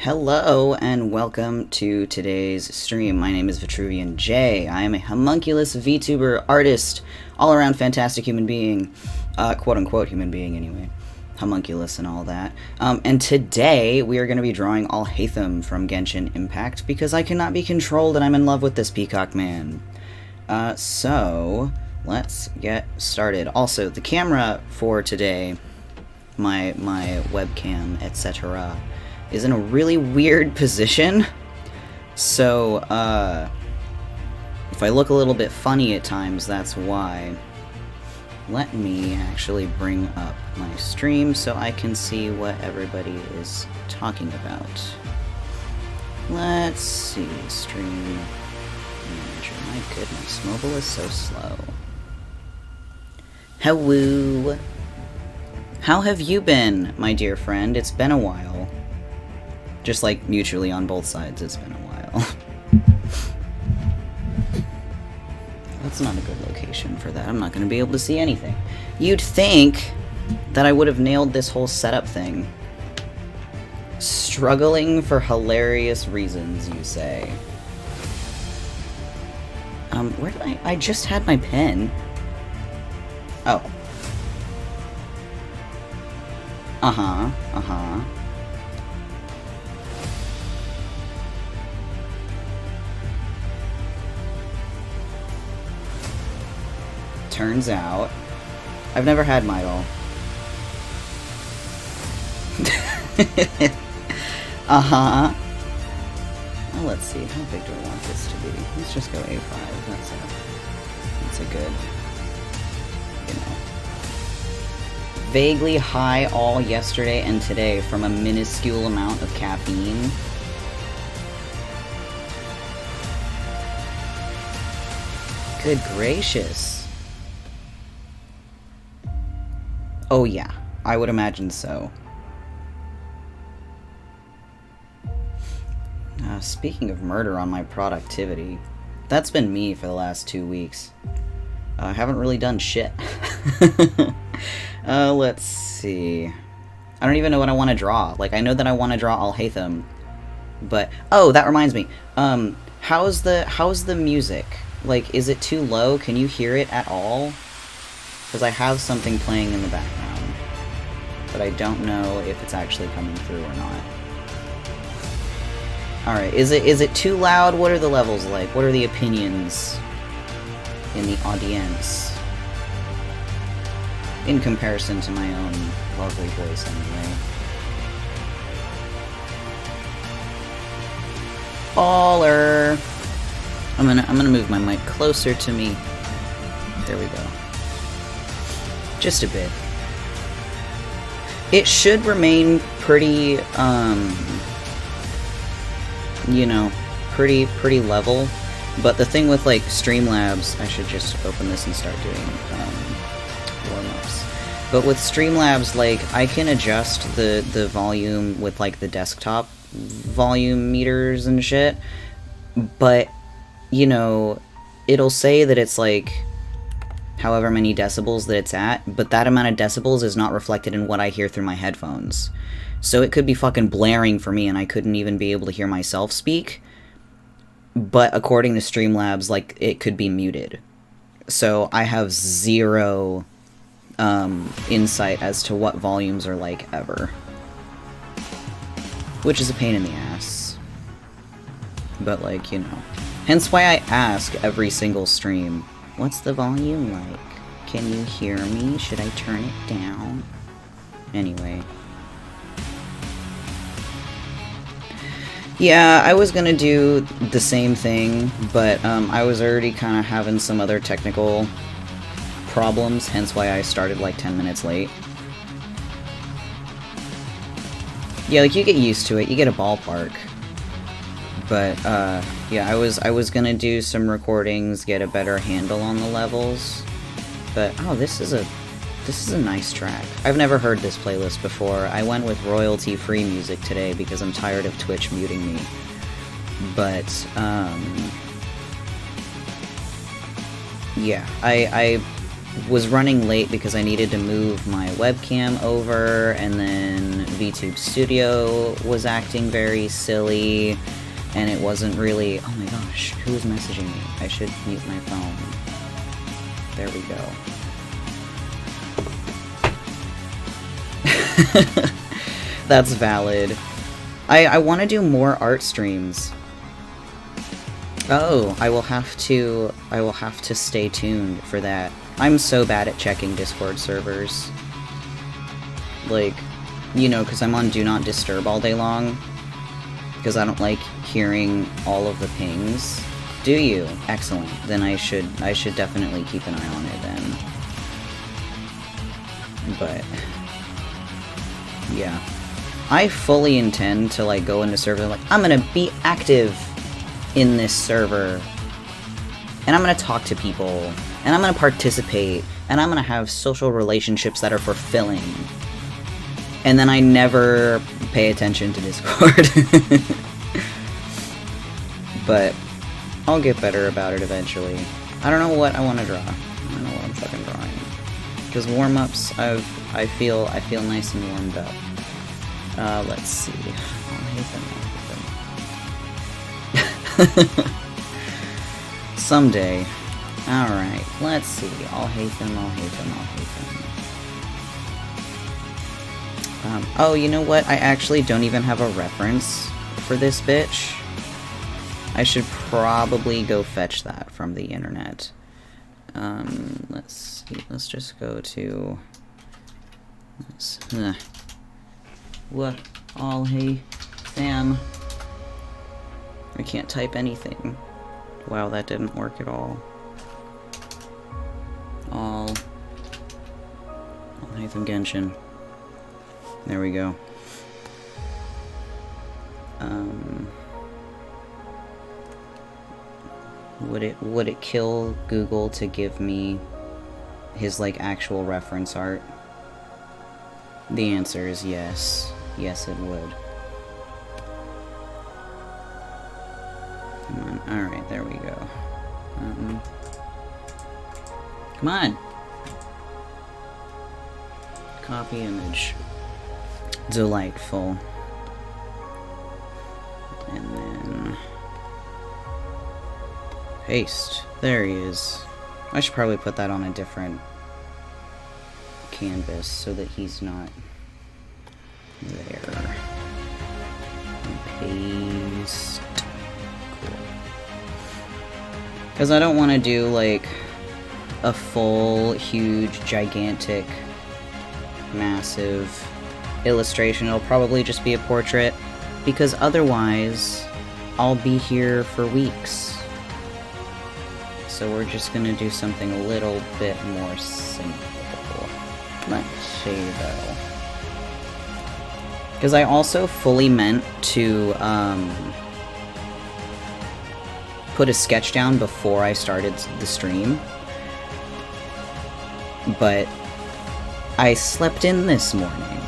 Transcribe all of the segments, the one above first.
Hello and welcome to today's stream. My name is Vitruvian Jay. I am a homunculus VTuber, artist, all-around fantastic human being, quote-unquote human being anyway, homunculus and all that. And today we are going to be drawing Alhaitham from Genshin Impact because I cannot be controlled and I'm in love with this peacock man. So let's get started. Also, the camera for today, my webcam, etc., is in a really weird position, so if I look a little bit funny at times, that's why. Let me actually bring up my stream so I can see what everybody is talking about. Let's see, stream manager. My goodness, mobile is so slow. Hello! How have you been, my dear friend? It's been a while. Just like mutually on both sides, it's been a while. That's not a good location for that. I'm not going to be able to see anything. You'd think that I would have nailed this whole setup thing. Struggling for hilarious reasons, you say. Where did I just had my pen. Oh. Uh-huh. Turns out, I've never had Midol. Well, let's see, how big do I want this to be? Let's just go A5, that's a good, you know. Vaguely high all yesterday and today from a minuscule amount of caffeine. Good gracious. Oh yeah, I would imagine so. Speaking of murder on my productivity, that's been me for the last 2 weeks. I haven't really done shit. Let's see. I don't even know what I want to draw. Like, I know that I want to draw Alhaitham, but... Oh, that reminds me. How's the music? Like, is it too low? Can you hear it at all? Because I have something playing in the background, but I don't know if it's actually coming through or not. Alright, is it too loud? What are the levels like? What are the opinions in the audience? In comparison to my own lovely voice, anyway. Baller! I'm gonna move my mic closer to me. There we go. Just a bit. It should remain pretty, you know, pretty level. But the thing with, like, Streamlabs, I should just open this and start doing, warm-ups. But with Streamlabs, like, I can adjust the volume with, like, the desktop volume meters and shit. But, you know, it'll say that it's, like, however many decibels that it's at, but that amount of decibels is not reflected in what I hear through my headphones. So it could be fucking blaring for me and I couldn't even be able to hear myself speak, but according to Streamlabs, like, it could be muted. So I have zero insight as to what volumes are like ever. Which is a pain in the ass. But, like, you know. Hence why I ask every single stream, what's the volume like? Can you hear me? Should I turn it down? Anyway. Yeah, I was gonna do the same thing, but I was already kind of having some other technical problems, hence why I started like 10 minutes late. Yeah, like, you get used to it, you get a ballpark. But, yeah, I was gonna do some recordings, get a better handle on the levels. But, oh, this is a nice track. I've never heard this playlist before. I went with royalty-free music today because I'm tired of Twitch muting me. But, yeah, I was running late because I needed to move my webcam over, and then VTube Studio was acting very silly, and it wasn't really... Oh my gosh, who is messaging me? I should mute my phone. There we go. That's valid. I want to do more art streams. Oh, I will have to stay tuned for that. I'm so bad at checking Discord servers. Like, you know, because I'm on Do Not Disturb all day long. Because I don't like hearing all of the pings. Do you? Excellent. Then I should definitely keep an eye on it then. But yeah. I fully intend to, like, go into server, like, I'm gonna be active in this server, and I'm gonna talk to people, and I'm gonna participate, and I'm gonna have social relationships that are fulfilling. And then I never pay attention to Discord. But I'll get better about it eventually. I don't know what I want to draw. I don't know what I'm fucking drawing. Because warm-ups, I feel nice and warmed up. Let's see. Alhaitham. Someday. Alright, let's see. Alhaitham. Oh, you know what? I actually don't even have a reference for this bitch. I should probably go fetch that from the internet. Let's see. Let's just go to... What? Alhaitham. I can't type anything. Wow, that didn't work at all. Alhaitham Genshin. There we go. Would it kill Google to give me his, like, actual reference art? The answer is yes. Yes, it would. Come on. Alright, there we go. Come on! Copy image. Delightful. And then... paste. There he is. I should probably put that on a different canvas so that he's not there. And paste. Cool. Because I don't want to do, like, a full, huge, gigantic, massive illustration. It'll probably just be a portrait, because otherwise I'll be here for weeks. So we're just gonna do something a little bit more simple. Let's see, though. Because I also fully meant to put a sketch down before I started the stream, but I slept in this morning,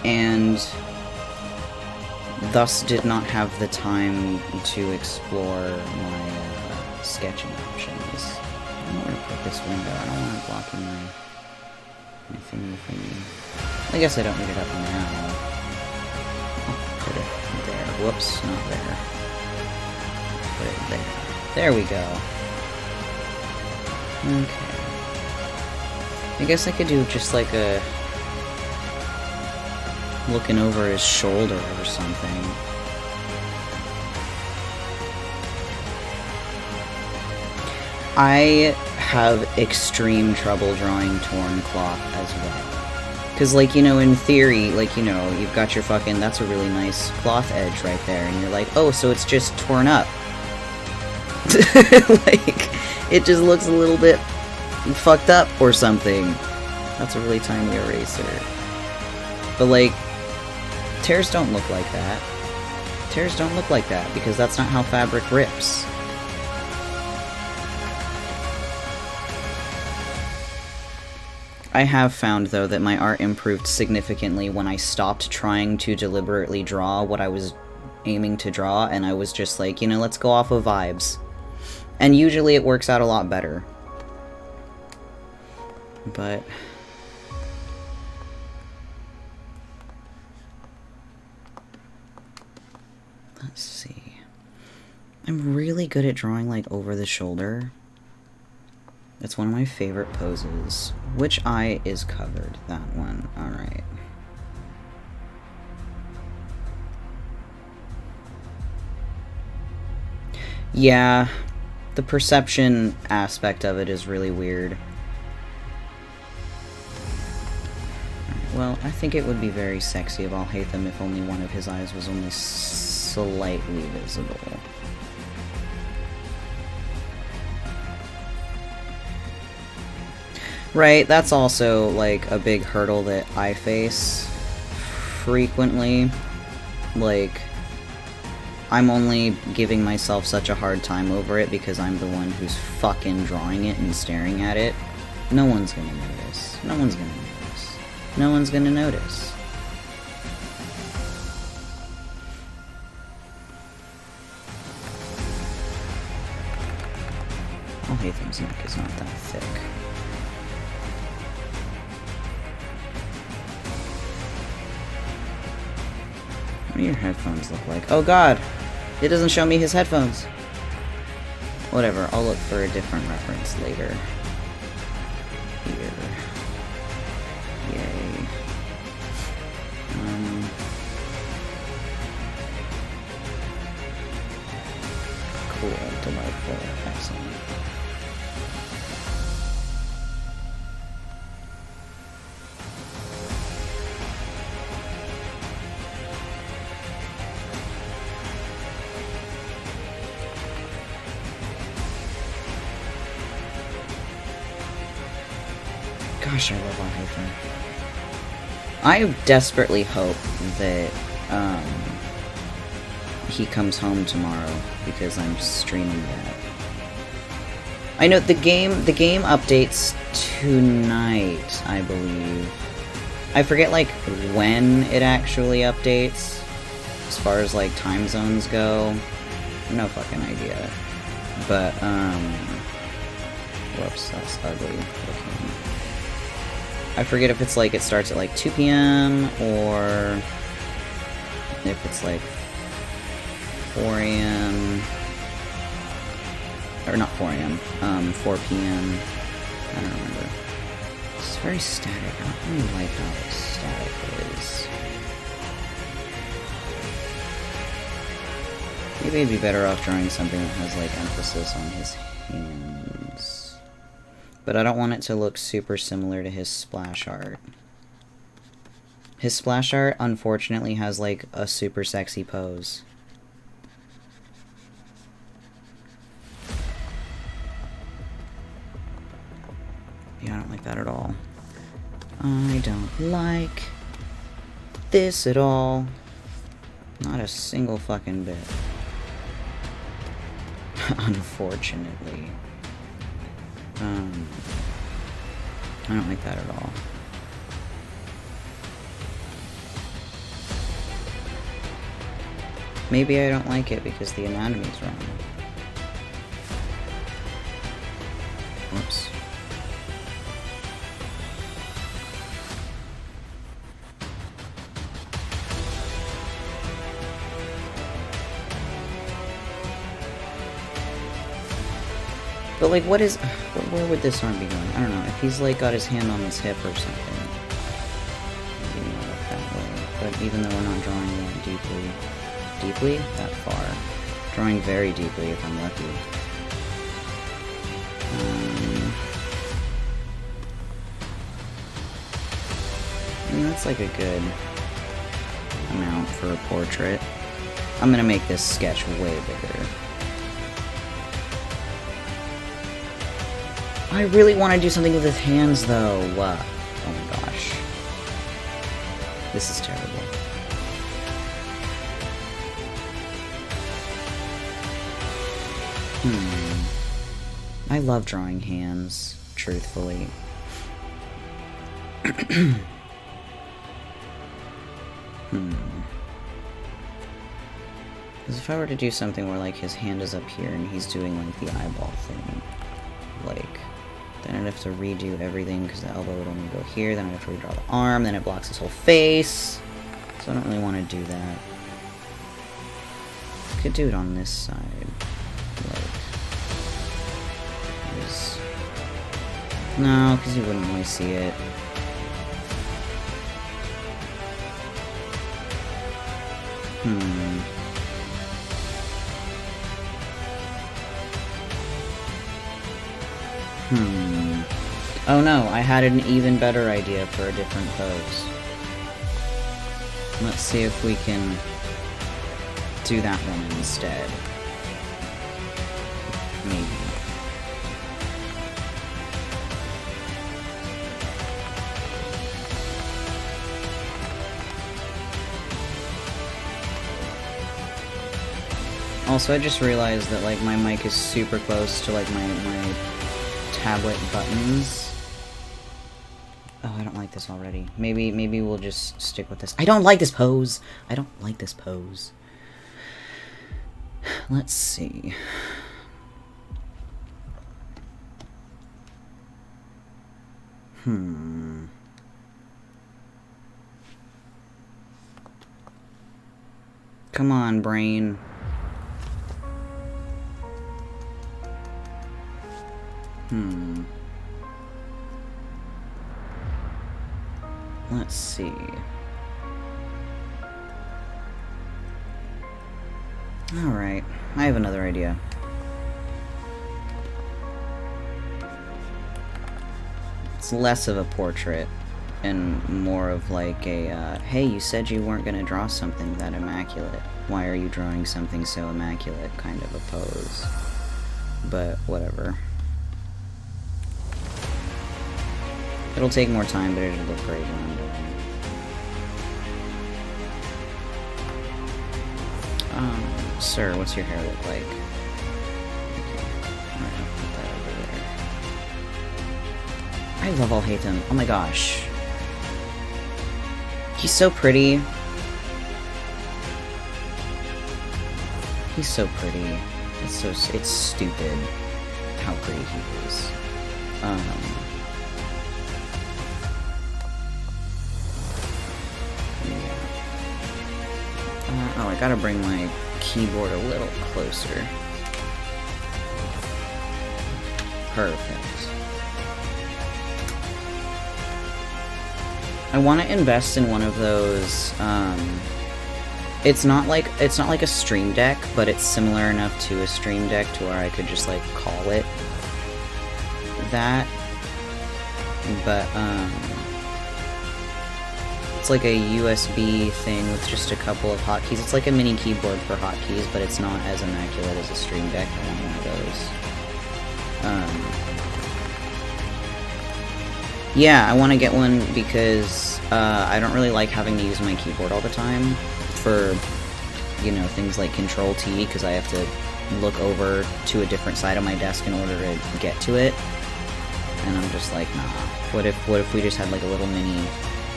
and thus did not have the time to explore my sketching options. I don't want to put this window. I don't want it blocking my thingy. I guess I don't need it up now. I'll put it there. Whoops, not there. Put it there. There we go. Okay. I guess I could do just like a looking over his shoulder or something. I have extreme trouble drawing torn cloth as well. Because, like, you know, in theory, like, you know, you've got your fucking, that's a really nice cloth edge right there, and you're like, oh, so it's just torn up. Like, it just looks a little bit fucked up or something. That's a really tiny eraser. But, like, tears don't look like that. Tears don't look like that, because that's not how fabric rips. I have found, though, that my art improved significantly when I stopped trying to deliberately draw what I was aiming to draw, and I was just like, you know, let's go off of vibes. And usually it works out a lot better. but... let's see. I'm really good at drawing, like, over the shoulder. It's one of my favorite poses. Which eye is covered? That one. Alright. Yeah, the perception aspect of it is really weird. Well, I think it would be very sexy of Alhaitham if only one of his eyes was only slightly visible. Right, that's also, like, a big hurdle that I face frequently. Like, I'm only giving myself such a hard time over it because I'm the one who's fucking drawing it and staring at it. No one's gonna notice. No one's gonna notice. No one's gonna notice. Alhaitham's neck is not that thick. What do your headphones look like? Oh god! It doesn't show me his headphones! Whatever, I'll look for a different reference later. Here. Yay. Cool, delightful, excellent. Gosh, I love Alhaitham. I desperately hope that he comes home tomorrow because I'm streaming that. I know the game updates tonight, I believe. I forget like when it actually updates as far as like time zones go. No fucking idea. But whoops, that's ugly looking. I forget if it's like it starts at like 2 p.m. or if it's like 4 a.m. or not 4 a.m. 4 p.m. I don't remember. It's very static. I don't really like how static it is. Maybe I'd be better off drawing something that has like emphasis on his hands. But I don't want it to look super similar to his splash art. His splash art, unfortunately, has like a super sexy pose. Yeah, I don't like that at all. I don't like this at all. Not a single fucking bit. Unfortunately. I don't like that at all. Maybe I don't like it because the anatomy's wrong. Whoops. But like, what is... where would this arm be going? I don't know. If he's like got his hand on his hip or something. Maybe not look that way. But even though we're not drawing that deeply... deeply? That far. Drawing very deeply if I'm lucky. I mean, that's like a good amount for a portrait. I'm gonna make this sketch way bigger. I really want to do something with his hands, though. Oh my gosh. This is terrible. I love drawing hands, truthfully. Because if I were to do something where, like, his hand is up here and he's doing, like, the eyeball thing, like, Then I'd have to redo everything because the elbow would only go here. Then I'd have to redraw the arm. Then it blocks his whole face. So I don't really want to do that. Could do it on this side. No, because you wouldn't really see it. Oh no, I had an even better idea for a different pose. Let's see if we can do that one instead. Maybe. Also, I just realized that, like, my mic is super close to, like, my tablet buttons. Oh, I don't like this already. Maybe we'll just stick with this. I don't like this pose! I don't like this pose. Let's see. Come on, brain. Let's see. Alright, I have another idea. It's less of a portrait and more of like a, hey, you said you weren't gonna draw something that immaculate. Why are you drawing something so immaculate kind of a pose? But whatever. It'll take more time, but it'll look great when I'm doing it. Sir, what's your hair look like? Okay, I'm gonna put that over there. I love Alhaitham. Oh my gosh. He's so pretty. He's so pretty. It's stupid how pretty he is. Oh, I gotta bring my keyboard a little closer. Perfect. I want to invest in one of those, it's not like a Stream Deck, but it's similar enough to a Stream Deck to where I could just, like, call it that. But, it's like a USB thing with just a couple of hotkeys. It's like a mini keyboard for hotkeys, but it's not as immaculate as a Stream Deck. I want one of those. Yeah, I want to get one because I don't really like having to use my keyboard all the time for, you know, things like Control-T, because I have to look over to a different side of my desk in order to get to it. And I'm just like, nah. What if we just had like a little mini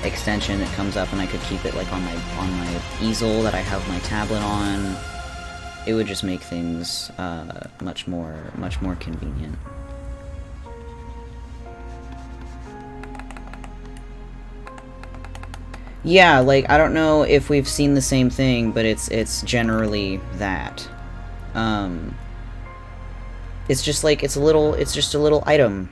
extension that comes up and I could keep it like on my easel that I have my tablet on? It would just make things much more convenient. Yeah, like, I don't know if we've seen the same thing, but it's generally that. It's just like, it's just a little item.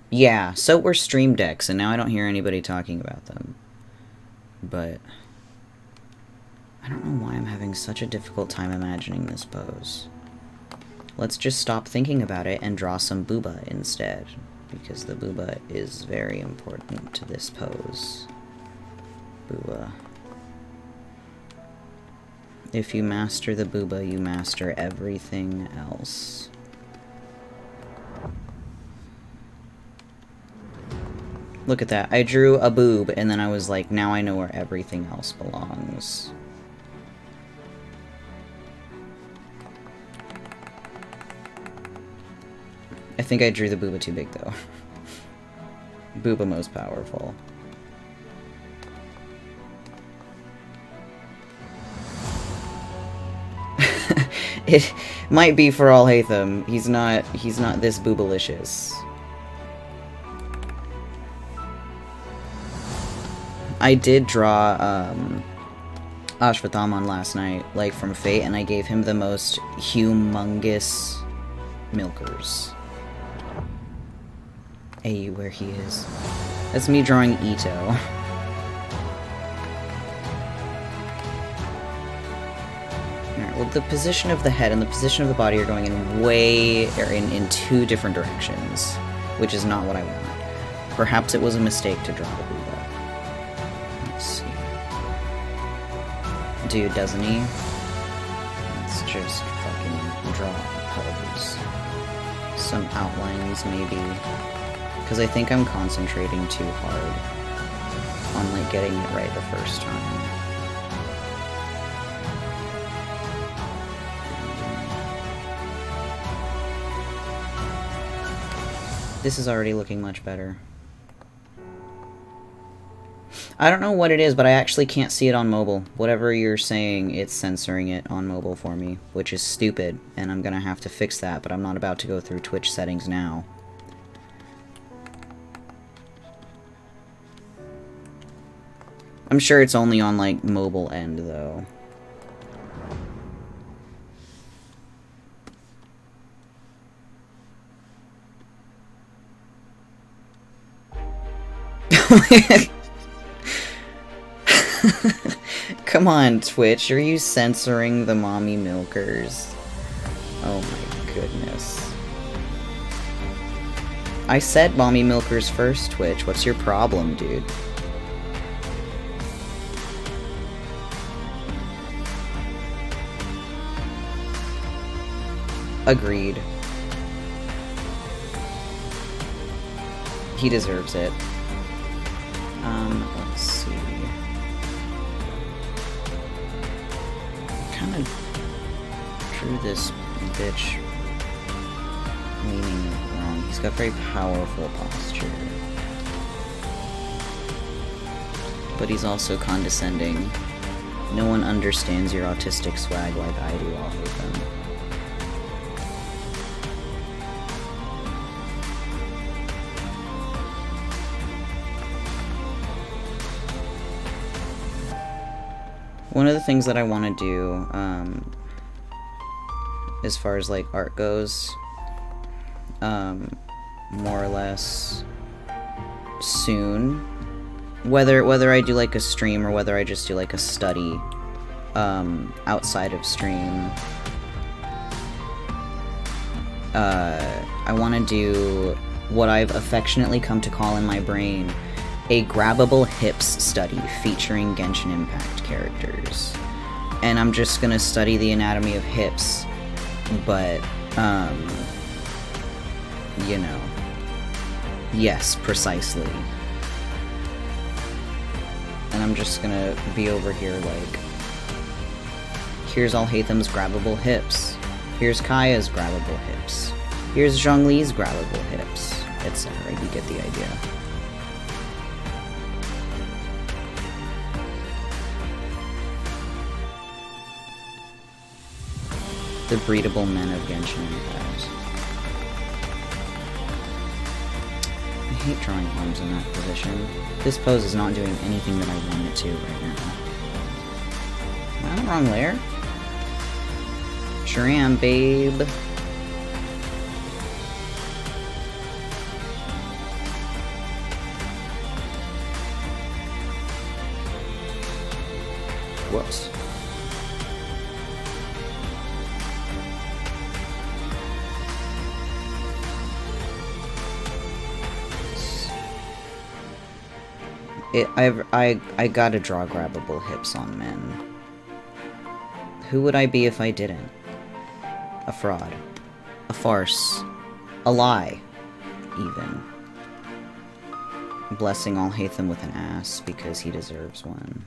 Yeah, so were Stream Decks, and now I don't hear anybody talking about them. But I don't know why I'm having such a difficult time imagining this pose. Let's just stop thinking about it and draw some booba instead, because the booba is very important to this pose. Booba. If you master the booba, you master everything else. Look at that. I drew a boob, and then I was like, now I know where everything else belongs. I think I drew the booba too big, though. Booba most powerful. It might be for Alhaitham. He's not this boobalicious. I did draw Ashvatham on last night, like from Fate, and I gave him the most humongous milkers. Hey, where he is. That's me drawing Ito. Alright, well, the position of the head and the position of the body are going in two different directions, which is not what I want. Perhaps it was a mistake to draw the Buddha. Let's see. Dude, doesn't he? Let's just fucking draw a pose. Some outlines, maybe. Because I think I'm concentrating too hard on, like, getting it right the first time. This is already looking much better. I don't know what it is, but I actually can't see it on mobile. Whatever you're saying, it's censoring it on mobile for me, which is stupid, and I'm gonna have to fix that, but I'm not about to go through Twitch settings now. I'm sure it's only on, like, mobile end, though. Come on, Twitch. Are you censoring the mommy milkers? Oh my goodness. I said mommy milkers first, Twitch. What's your problem, dude? Agreed. He deserves it. Let's see. Kinda drew this bitch meaning wrong. He's got very powerful posture. But he's also condescending. No one understands your autistic swag like I do, Alhaitham. One of the things that I want to do, as far as, like, art goes, more or less soon, whether I do, like, a stream or whether I just do, like, a study, outside of stream, I want to do what I've affectionately come to call in my brain a grabbable hips study featuring Genshin Impact characters. And I'm just gonna study the anatomy of hips, but, you know. Yes, precisely. And I'm just gonna be over here like, here's Alhaitham's grabbable hips. Here's Kaya's grabbable hips. Here's Zhongli's grabbable hips, etc. You get the idea. The breedable men of Genshin Impact. I hate drawing arms in that position. This pose is not doing anything that I want it to right now. Am I in the wrong layer? Sure am, babe. Whoops. I gotta draw grabbable hips on men. Who would I be if I didn't? A fraud. A farce. A lie. Even. Blessing Alhaitham with an ass because he deserves one.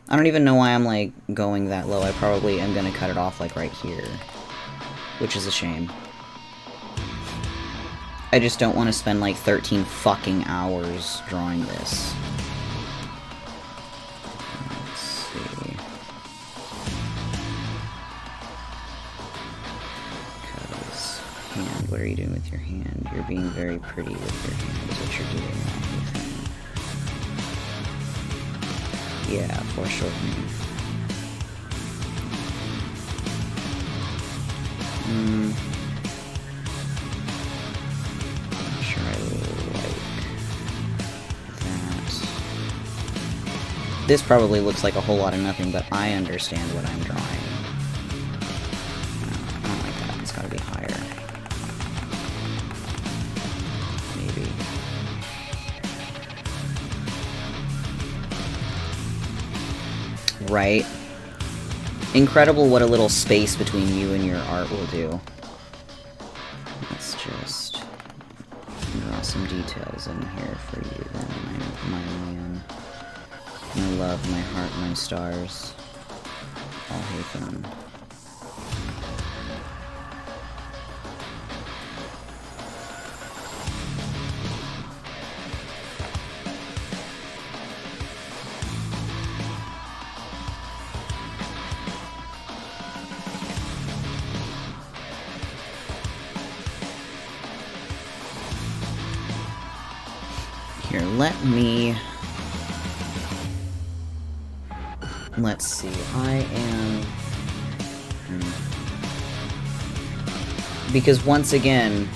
I don't even know why I'm, like, going that low. I probably am gonna cut it off, like, right here. Which is a shame. I just don't want to spend, like, 13 fucking hours drawing this. Let's see. are you doing with your hand? You're being very pretty with your hand, is what you're doing. Yeah, foreshortening. Not sure I like that. This probably looks like a whole lot of nothing, but I understand what I'm drawing. I don't like that. It's gotta be higher. Maybe. Right? Incredible what a little space between you and your art will do. Let's just draw some details in here for you then, my man. My love, my heart, my stars. Alhaitham. Here, let's see, I am... Because once again,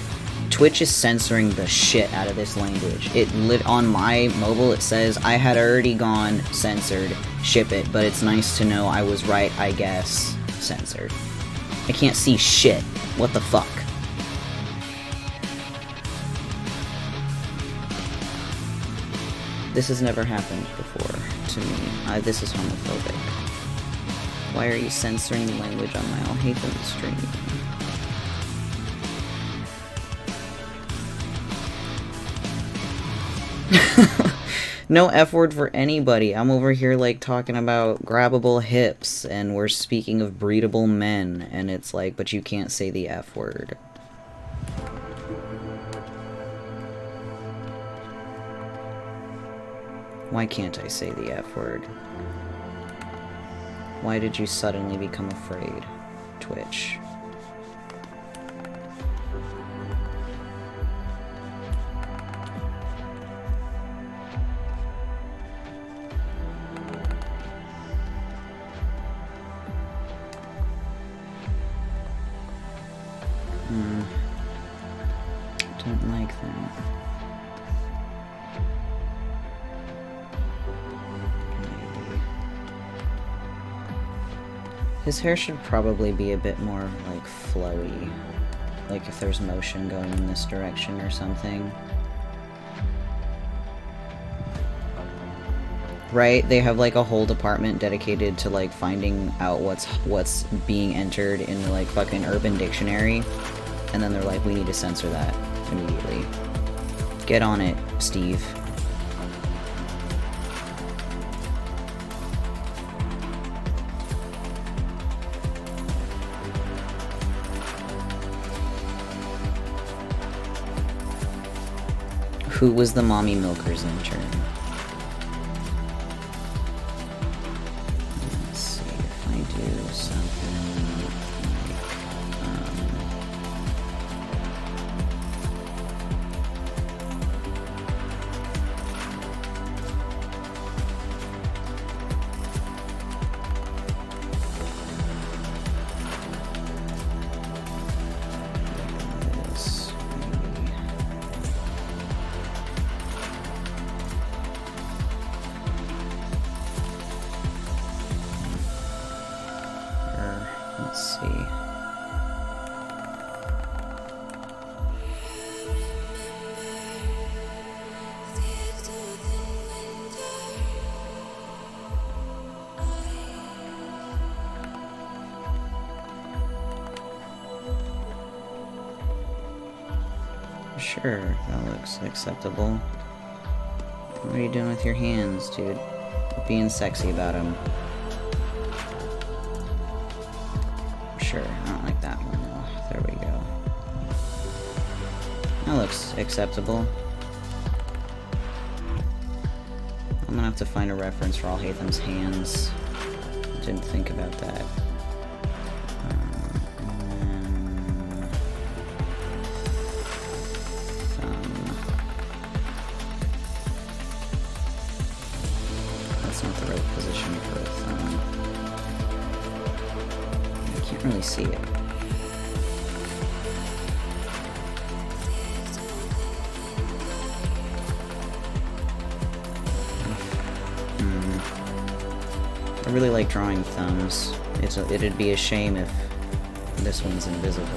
Twitch is censoring the shit out of this language. On my mobile it says, I had already gone censored, ship it, but it's nice to know I was right, I guess, censored. I can't see shit. What the fuck? This has never happened before to me. This is homophobic. Why are you censoring the language on my Alhaitham stream? No F word for anybody. I'm over here like talking about grabbable hips and we're speaking of breedable men and it's like, but you can't say the F word. Why can't I say the F word? Why did you suddenly become afraid, Twitch? Don't like that. His hair should probably be a bit more, like, flowy. Like, if there's motion going in this direction or something. Right? They have, like, a whole department dedicated to, like, finding out what's being entered in the, like, fucking Urban Dictionary. And then they're like, we need to censor that immediately. Get on it, Steve. Who was the mommy milker's intern? Let's see if I do something like, this, maybe. Let's see. Sure, that looks acceptable. What are you doing with your hands, dude? Being sexy about them. Sure, I don't like that one though. There we go. That looks acceptable. I'm gonna have to find a reference for Alhaitham's hands. Didn't think about that. And then That's not the right position for a thumb. I can't really see it. I really like drawing thumbs. It'd be a shame if this one's invisible.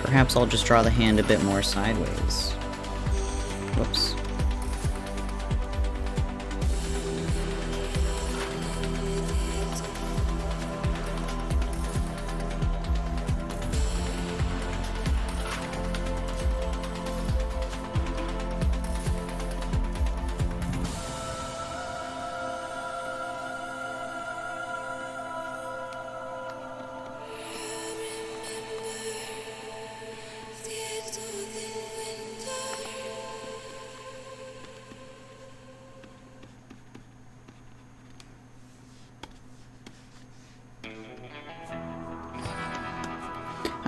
Perhaps I'll just draw the hand a bit more sideways. Whoops.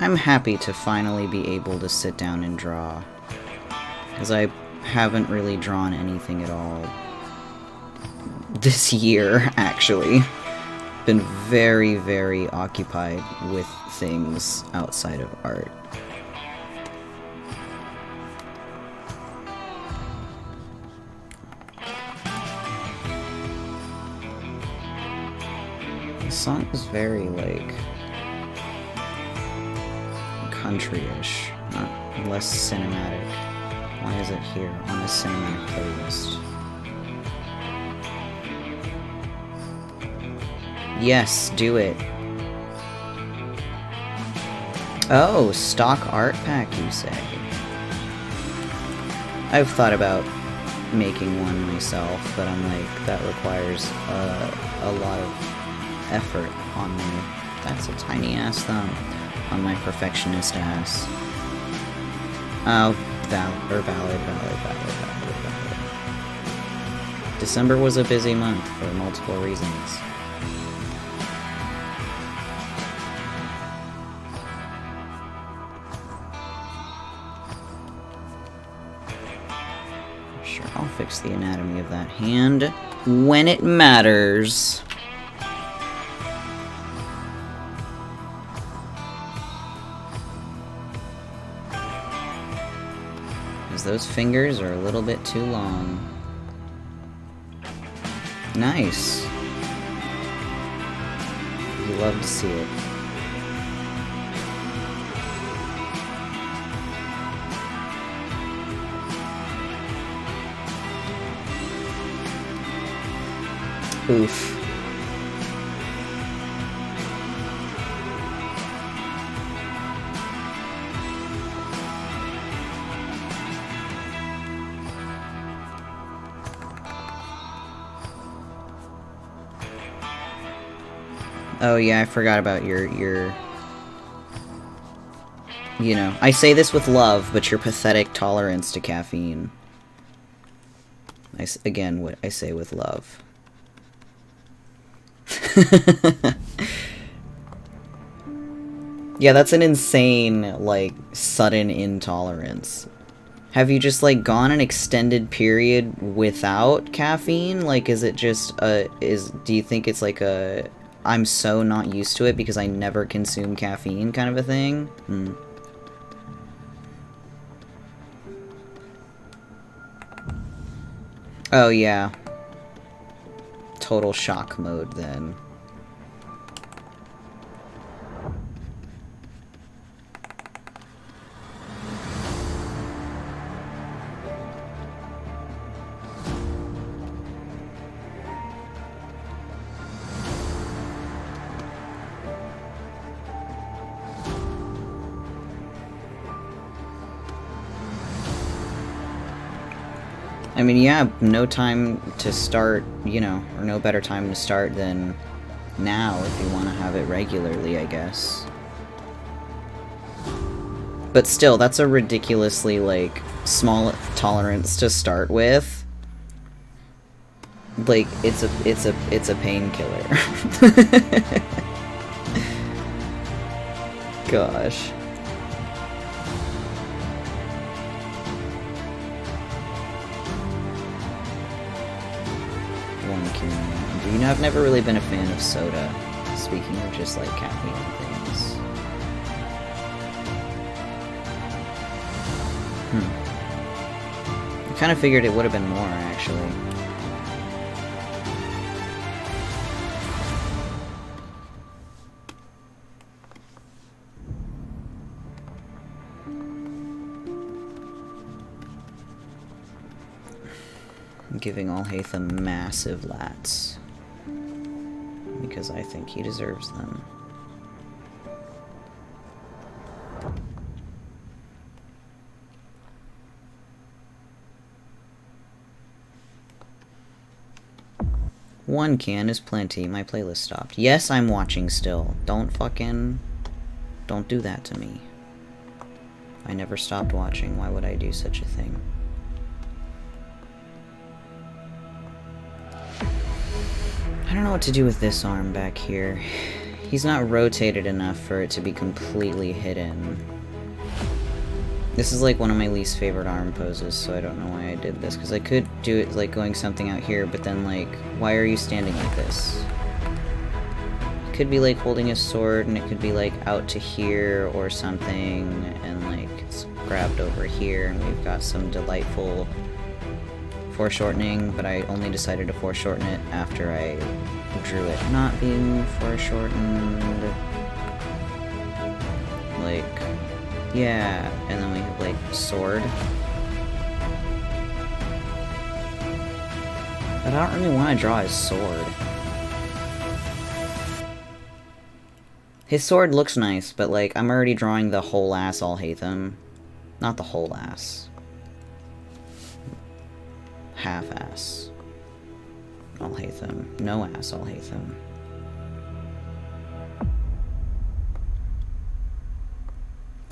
I'm happy to finally be able to sit down and draw, because I haven't really drawn anything at all this year, actually. Been very, very occupied with things outside of art. The song is very, like, country-ish, not less cinematic. Why is it here on a cinematic playlist? Yes, do it. Oh, stock art pack, you say? I've thought about making one myself, but I'm like, that requires a lot of effort on me. That's a tiny ass thumb. On my perfectionist ass. Oh, valid. December was a busy month for multiple reasons. Sure, I'll fix the anatomy of that hand when it matters. Those fingers are a little bit too long. Nice. You love to see it. Oof. Oh yeah, I forgot about your, you know, I say this with love, but your pathetic tolerance to caffeine. Again, what I say with love. Yeah, that's an insane, like, sudden intolerance. Have you just, like, gone an extended period without caffeine? Like, is it just, do you think it's like a... I'm so not used to it because I never consume caffeine kind of a thing? Hmm. Oh, yeah. Total shock mode, then. I mean, yeah, no time to start, you know, or no better time to start than now if you want to have it regularly, I guess. But still, that's a ridiculously, like, small tolerance to start with. Like, it's a painkiller. Gosh. You know, I've never really been a fan of soda, speaking of just, like, caffeine and things. I kind of figured it would have been more, actually. I'm giving Alhaitham massive lats. Because I think he deserves them. One can is plenty. My playlist stopped. Yes, I'm watching still. Don't do that to me. I never stopped watching. Why would I do such a thing? I don't know what to do with this arm back here. He's not rotated enough for it to be completely hidden. This is like one of my least favorite arm poses, so I don't know why I did this. Because I could do it like going something out here, but then like, why are you standing like this? It could be like holding a sword, and it could be like out to here or something, and like it's grabbed over here, and we've got some delightful foreshortening, but I only decided to foreshorten it after I drew it not being foreshortened. Like, yeah, and then we have, like, sword. But I don't really want to draw his sword. His sword looks nice, but, like, I'm already drawing the whole ass Alhaitham. Not the whole ass. Half-ass Alhaitham. No-ass Alhaitham.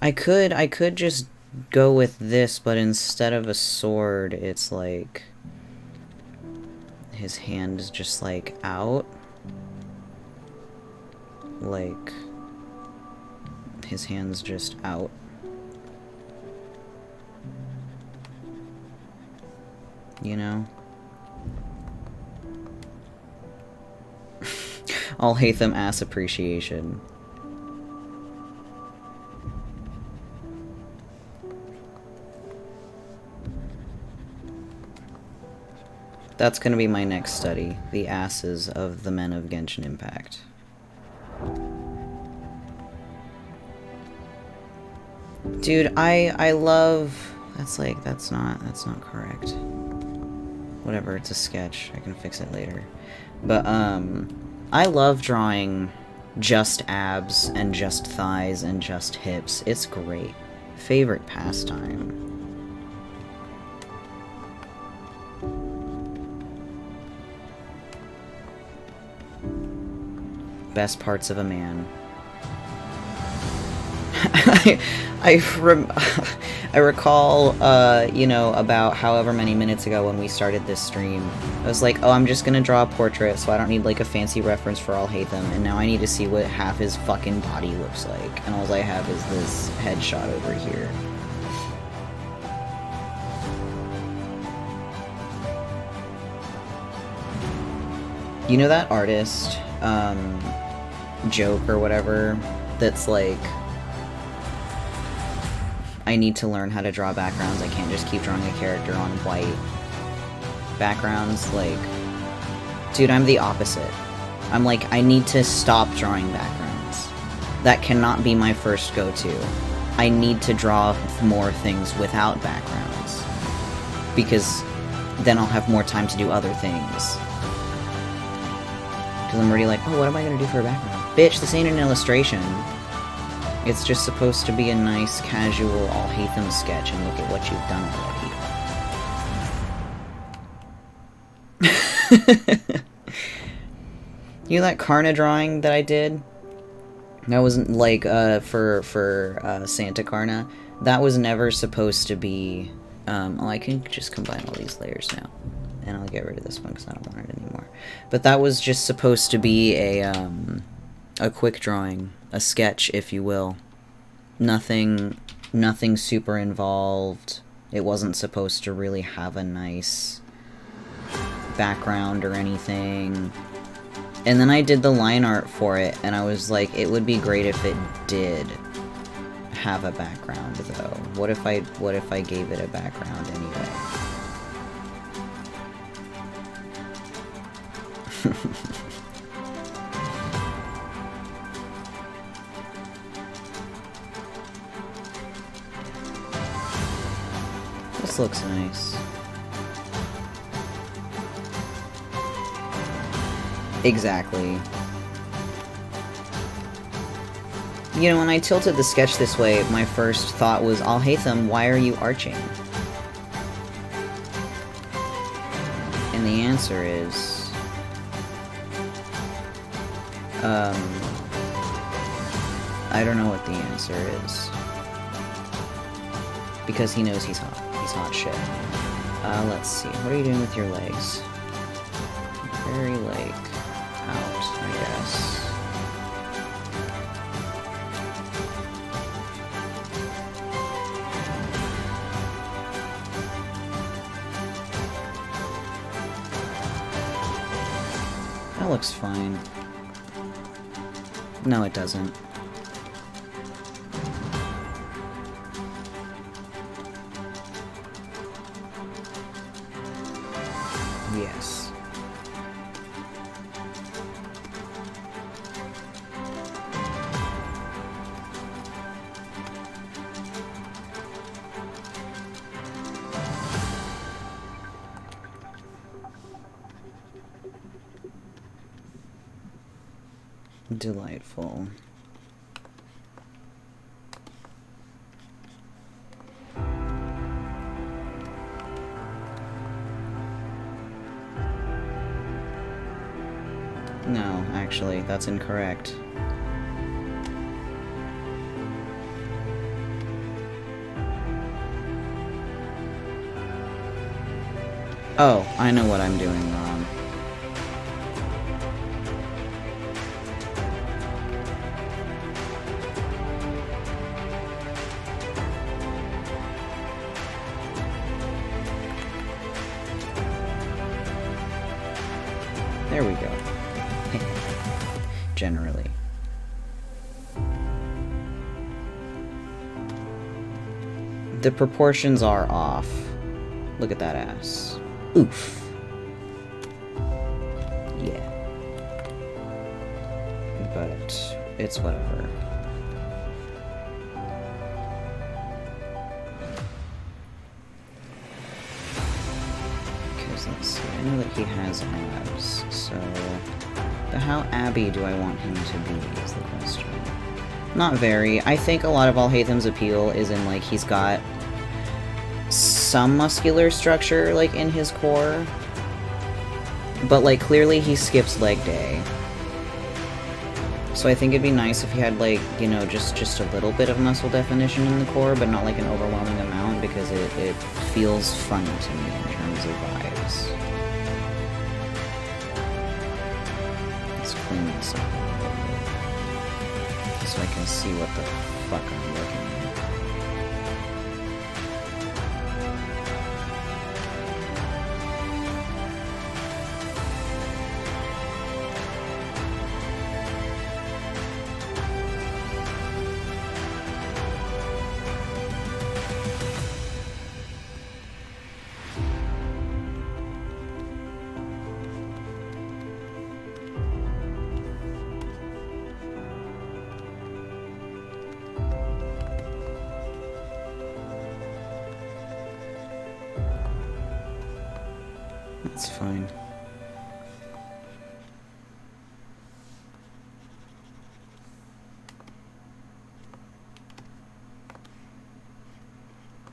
I could just go with this, but instead of a sword, it's like his hand is just like out. Like his hand's just out. You know? Alhaitham ass appreciation. That's gonna be my next study. The asses of the men of Genshin Impact. Dude, I love... That's not correct. Whatever, it's a sketch. I can fix it later. But, I love drawing just abs and just thighs and just hips. It's great. Favorite pastime. Best parts of a man. I recall, you know, about however many minutes ago when we started this stream, I was like, oh, I'm just gonna draw a portrait, so I don't need, like, a fancy reference for Alhaitham, and now I need to see what half his fucking body looks like, and all I have is this headshot over here. You know that artist, joke or whatever, that's like, I need to learn how to draw backgrounds, I can't just keep drawing a character on white backgrounds, like, dude, I'm the opposite. I'm like, I need to stop drawing backgrounds. That cannot be my first go-to. I need to draw more things without backgrounds. Because then I'll have more time to do other things. Because I'm already like, oh, what am I going to do for a background? Bitch, this ain't an illustration. It's just supposed to be a nice, casual Alhaitham sketch, and look at what you've done already. You know that Karna drawing that I did? That wasn't, like, for Santa Karna? That was never supposed to be, oh, I can just combine all these layers now. And I'll get rid of this one because I don't want it anymore. But that was just supposed to be a quick drawing. A sketch, if you will. Nothing super involved. It wasn't supposed to really have a nice background or anything. And then I did the line art for it, and I was like, it would be great if it did have a background, though. What if I gave it a background anyway? This looks nice. Exactly. You know, when I tilted the sketch this way, my first thought was, Alhaitham, why are you arching? And the answer is... I don't know what the answer is. Because he knows he's hot. He's hot shit. Let's see. What are you doing with your legs? Very, like, out, I guess. That looks fine. No, it doesn't. Yes. Delightful. No, actually, that's incorrect. Oh, I know what I'm doing wrong. There we go. Generally. The proportions are off. Look at that ass. Oof. Yeah. But it's whatever. Because let's see, I know that he has abs, so... But how abby do I want him to be, is the question. Not very. I think a lot of Alhaitham's appeal is in, like, he's got some muscular structure, like, in his core. But, like, clearly he skips leg day. So I think it'd be nice if he had, like, you know, just a little bit of muscle definition in the core, but not, like, an overwhelming amount, because it feels funny to me in terms of vibes. Let's clean this up a little bit, so I can see what the fuck I'm looking at. That's fine.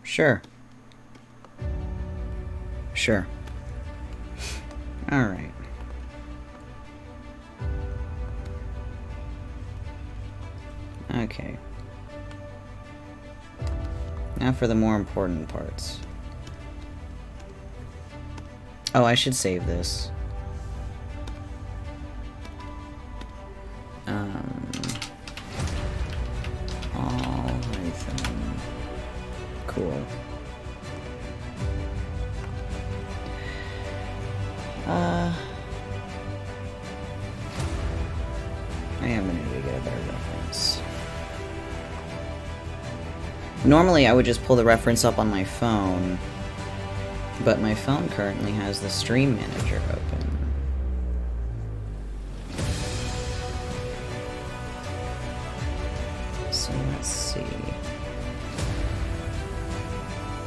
Sure. Sure. Alright. Okay. Now for the more important parts. Oh, I should save this. Alhaitham. Cool. I am gonna need to get a better reference. Normally I would just pull the reference up on my phone, but my phone currently has the Stream Manager open. So let's see.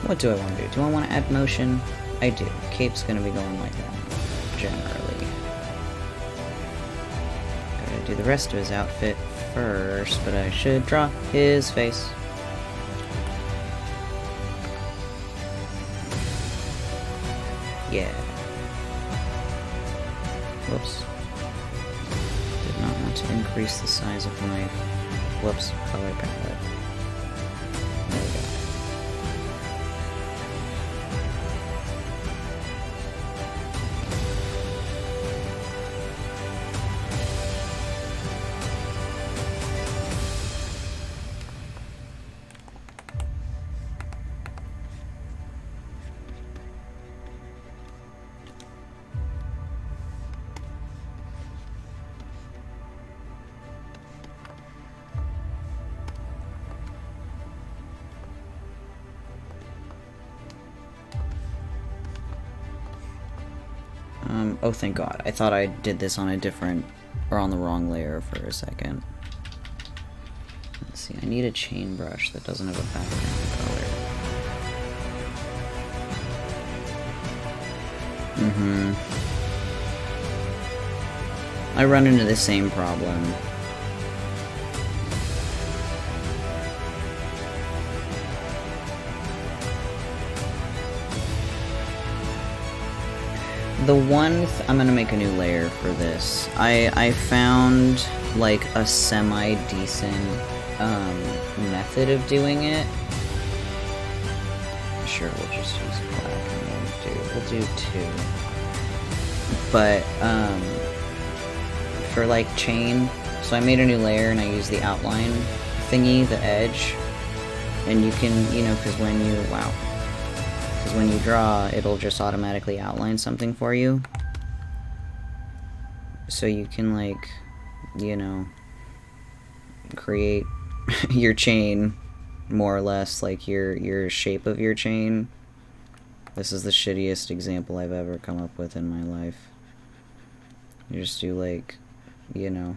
What do I want to do? Do I want to add motion? I do. Cape's gonna be going like that, generally. Gotta do the rest of his outfit first, but I should draw his face. Yeah. Whoops. Did not want to increase the size of my, whoops, color palette. There we go. Oh, thank God. I thought I did this on a different, or on the wrong layer for a second. Let's see, I need a chain brush that doesn't have a background color. I run into the same problem. The one I'm gonna make a new layer for this. I found like a semi-decent method of doing it. Sure, we'll just use black and we'll do two. But for like chain, so I made a new layer and I used the outline thingy, the edge, and you can, you know, because when you when you draw, it'll just automatically outline something for you. So you can, like, you know, create your chain, more or less, like your shape of your chain. This is the shittiest example I've ever come up with in my life. You just do, like, you know,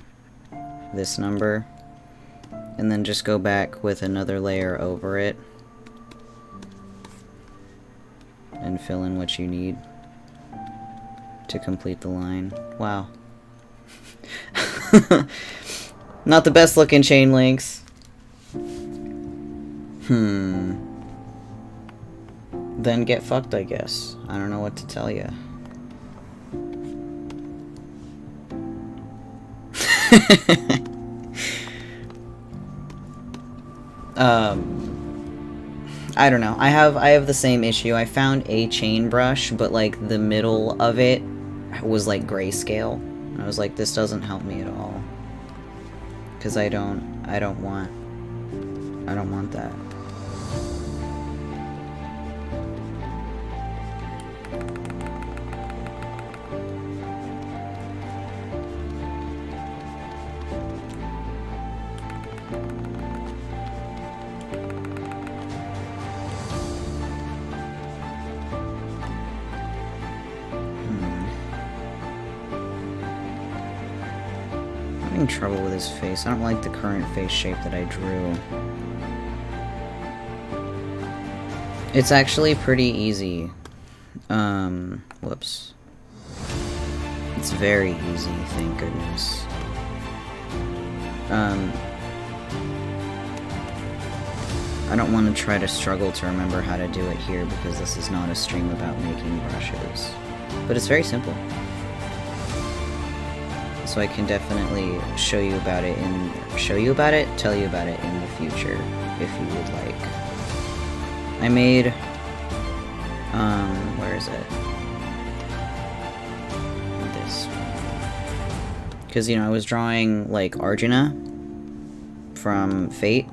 this number, and then just go back with another layer over it. And fill in what you need to complete the line. Wow. Not the best looking chain links. Then get fucked, I guess. I don't know what to tell you. I don't know. I have the same issue. I found a chain brush, but like the middle of it was like grayscale. And I was like, this doesn't help me at all. 'Cause I don't want that. Trouble with his face. I don't like the current face shape that I drew. It's actually pretty easy. Whoops. It's very easy, thank goodness. I don't want to try to struggle to remember how to do it here because this is not a stream about making brushes. But it's very simple. So I can definitely tell you about it in the future, if you would like. I made, where is it? Because, you know, I was drawing, like, Arjuna from Fate,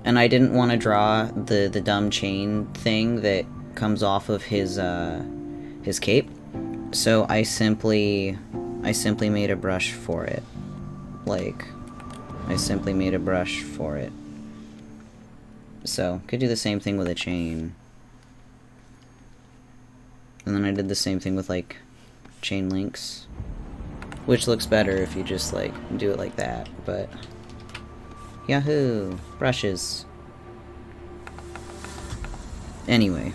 and I didn't want to draw the dumb chain thing that comes off of his cape, so I simply made a brush for it. Like, I simply made a brush for it. So, could do the same thing with a chain. And then I did the same thing with, like, chain links. Which looks better if you just, like, do it like that, but... Yahoo! Brushes. Anyway.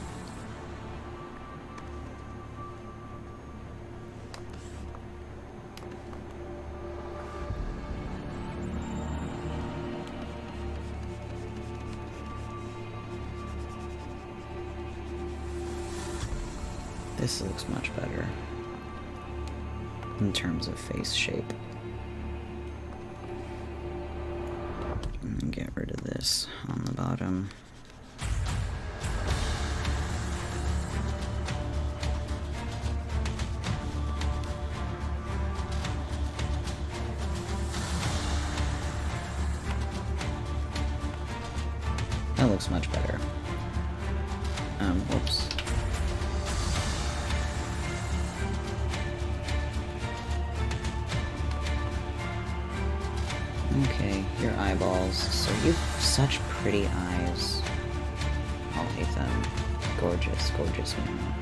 This looks much better in terms of face shape. And get rid of this on the bottom. That looks much better. Whoops. Okay, your eyeballs. So you have such pretty eyes. Alhaitham. Gorgeous, gorgeous man.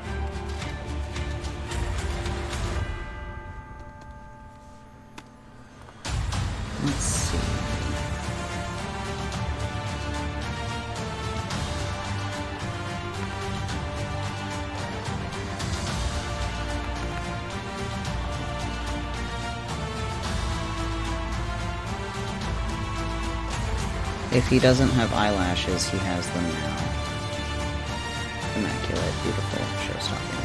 Let's see. If he doesn't have eyelashes, he has them now. Immaculate, beautiful, showstopping.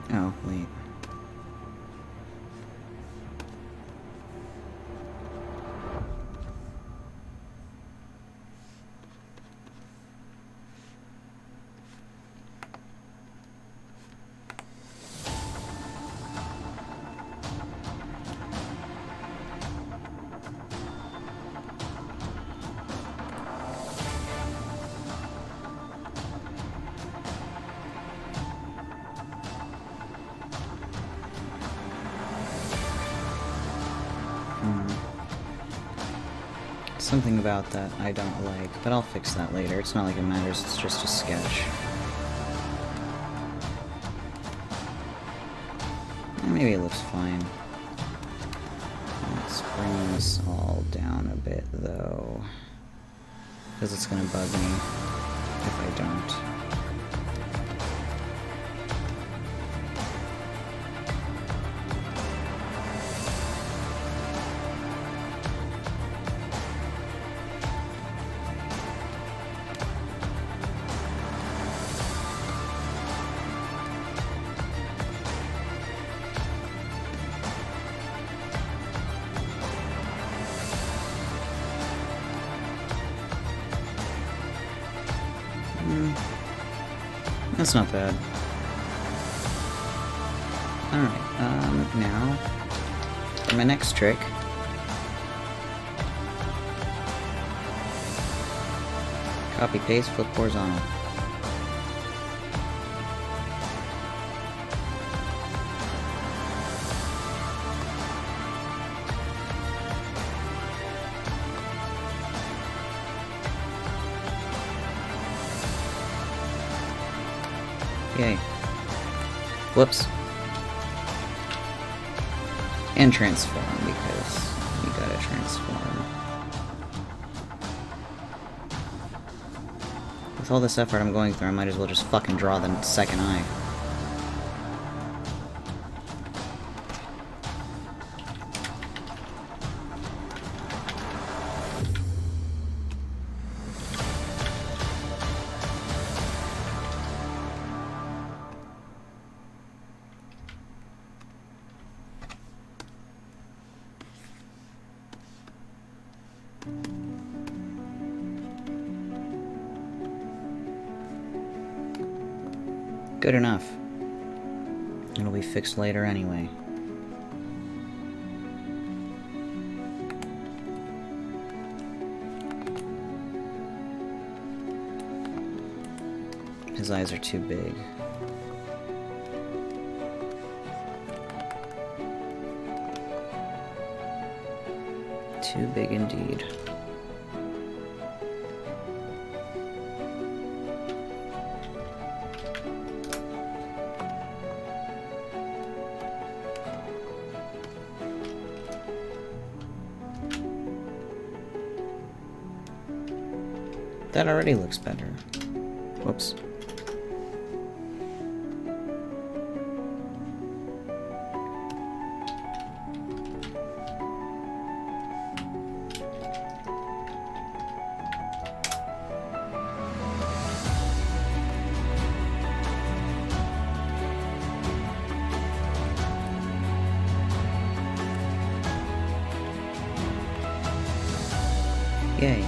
Oh, wait. Something about that I don't like, but I'll fix that later. It's not like it matters, it's just a sketch. Maybe it looks fine. Let's bring this all down a bit, though. Because it's gonna bug me if I don't. That's not bad. Alright, now, for my next trick, copy, paste, flip horizontal. Yay. Whoops. And transform, because you gotta transform. With all this effort I'm going through, I might as well just fucking draw the second eye. Good enough. It'll be fixed later anyway. His eyes are too big. Too big indeed. That already looks better. Whoops. Yay.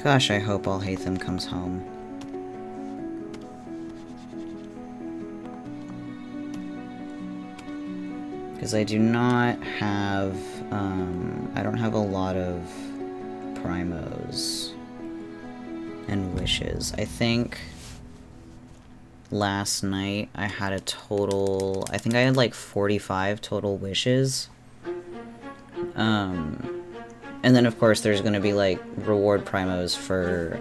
Gosh, I hope Alhaitham comes home. Because I do not have, I don't have a lot of primos and wishes. I think last night I had a total, I think I had like 45 total wishes. And then, of course, there's going to be, like, reward primos for,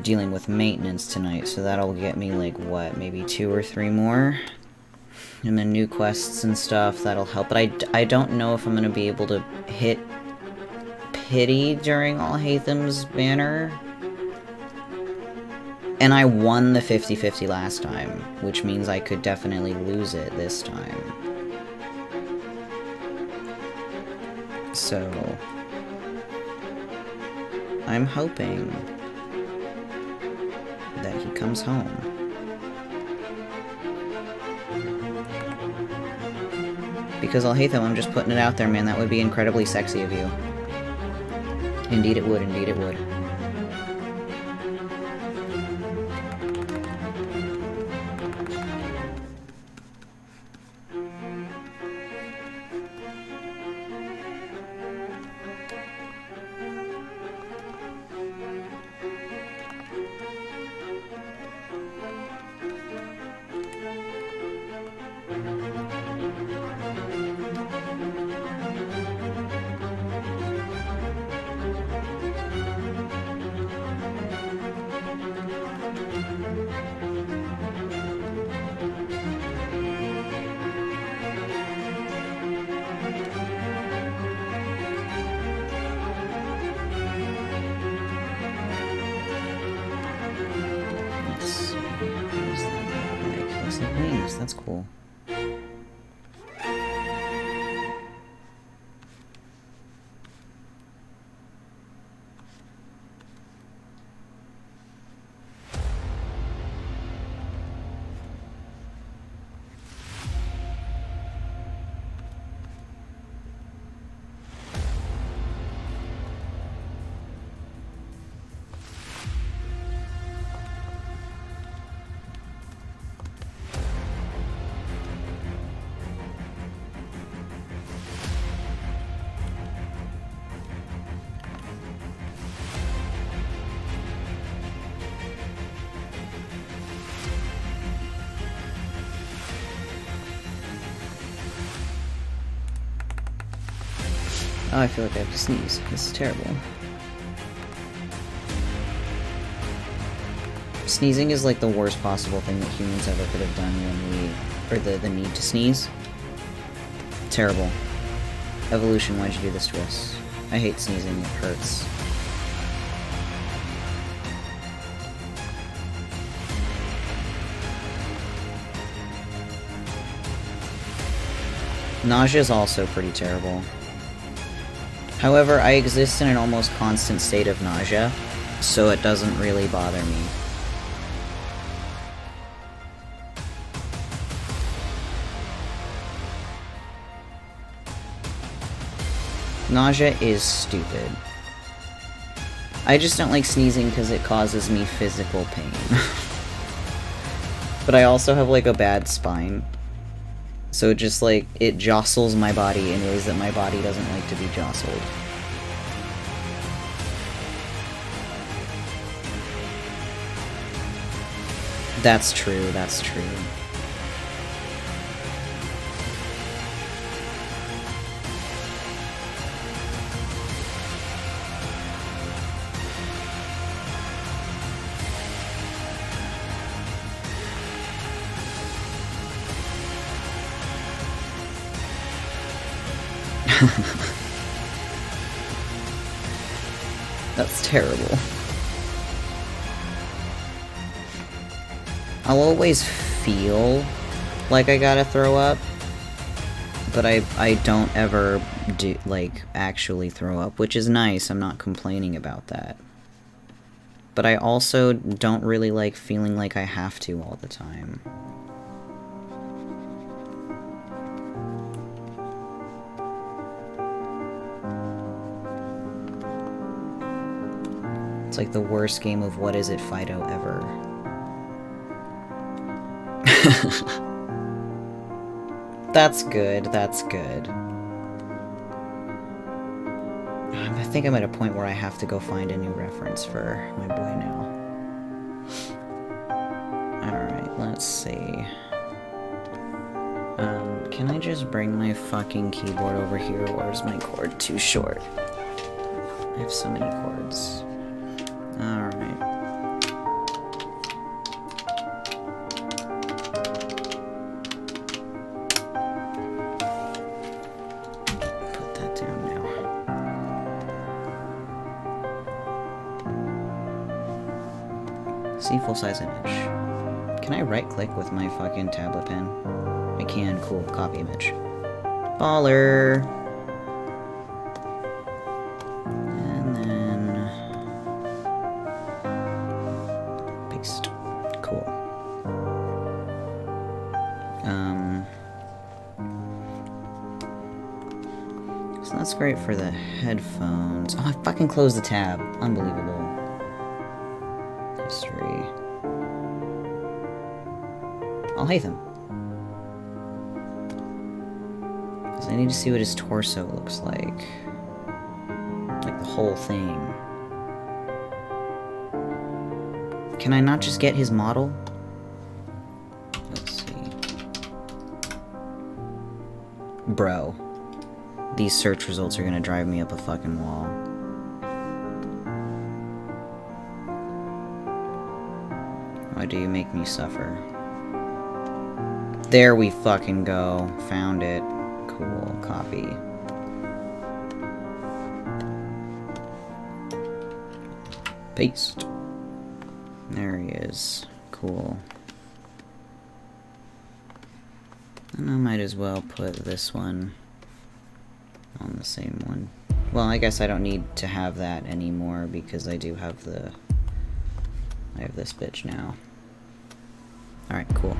dealing with maintenance tonight, so that'll get me, like, what, maybe 2 or 3 more? And then new quests and stuff, that'll help. But I don't know if I'm going to be able to hit Pity during Alhaitham's banner. And I won the 50-50 last time, which means I could definitely lose it this time. So, I'm hoping that he comes home. Because Alhaitham, I'm just putting it out there, man, that would be incredibly sexy of you. Indeed it would, indeed it would. That's cool. Oh, I feel like I have to sneeze. This is terrible. Sneezing is like the worst possible thing that humans ever could have done when we... or the need to sneeze. Terrible. Evolution, why'd you do this to us? I hate sneezing, it hurts. Nausea is also pretty terrible. However, I exist in an almost constant state of nausea, so it doesn't really bother me. Nausea is stupid. I just don't like sneezing because it causes me physical pain. But I also have, like, a bad spine. So it just, like, it jostles my body in ways that my body doesn't like to be jostled. That's true, that's true. That's terrible. I'll always feel like I gotta throw up, but I don't ever actually throw up, which is nice. I'm not complaining about that. But I also don't really like feeling like I have to all the time. It's like the worst game of What Is It Fido ever. That's good, that's good. I think I'm at a point where I have to go find a new reference for my boy now. Alright, let's see. Can I just bring my fucking keyboard over here, or is my cord too short? I have so many cords. Alright. Put that down now. See full-size image. Can I right-click with my fucking tablet pen? I can. Cool. Copy image. Baller! And then... paste. Cool. So that's great for the headphones. Oh, I fucking closed the tab. Unbelievable. History. Alhaitham. Because I need to see what his torso looks like. Like the whole thing. Can I not just get his model? Let's see. Bro. These search results are gonna drive me up a fucking wall. Why do you make me suffer? There we fucking go. Found it. Cool. Copy. Paste. There he is. Cool. And I might as well put this one on the same one. Well, I guess I don't need to have that anymore because I do have the... I have this bitch now. Alright, cool.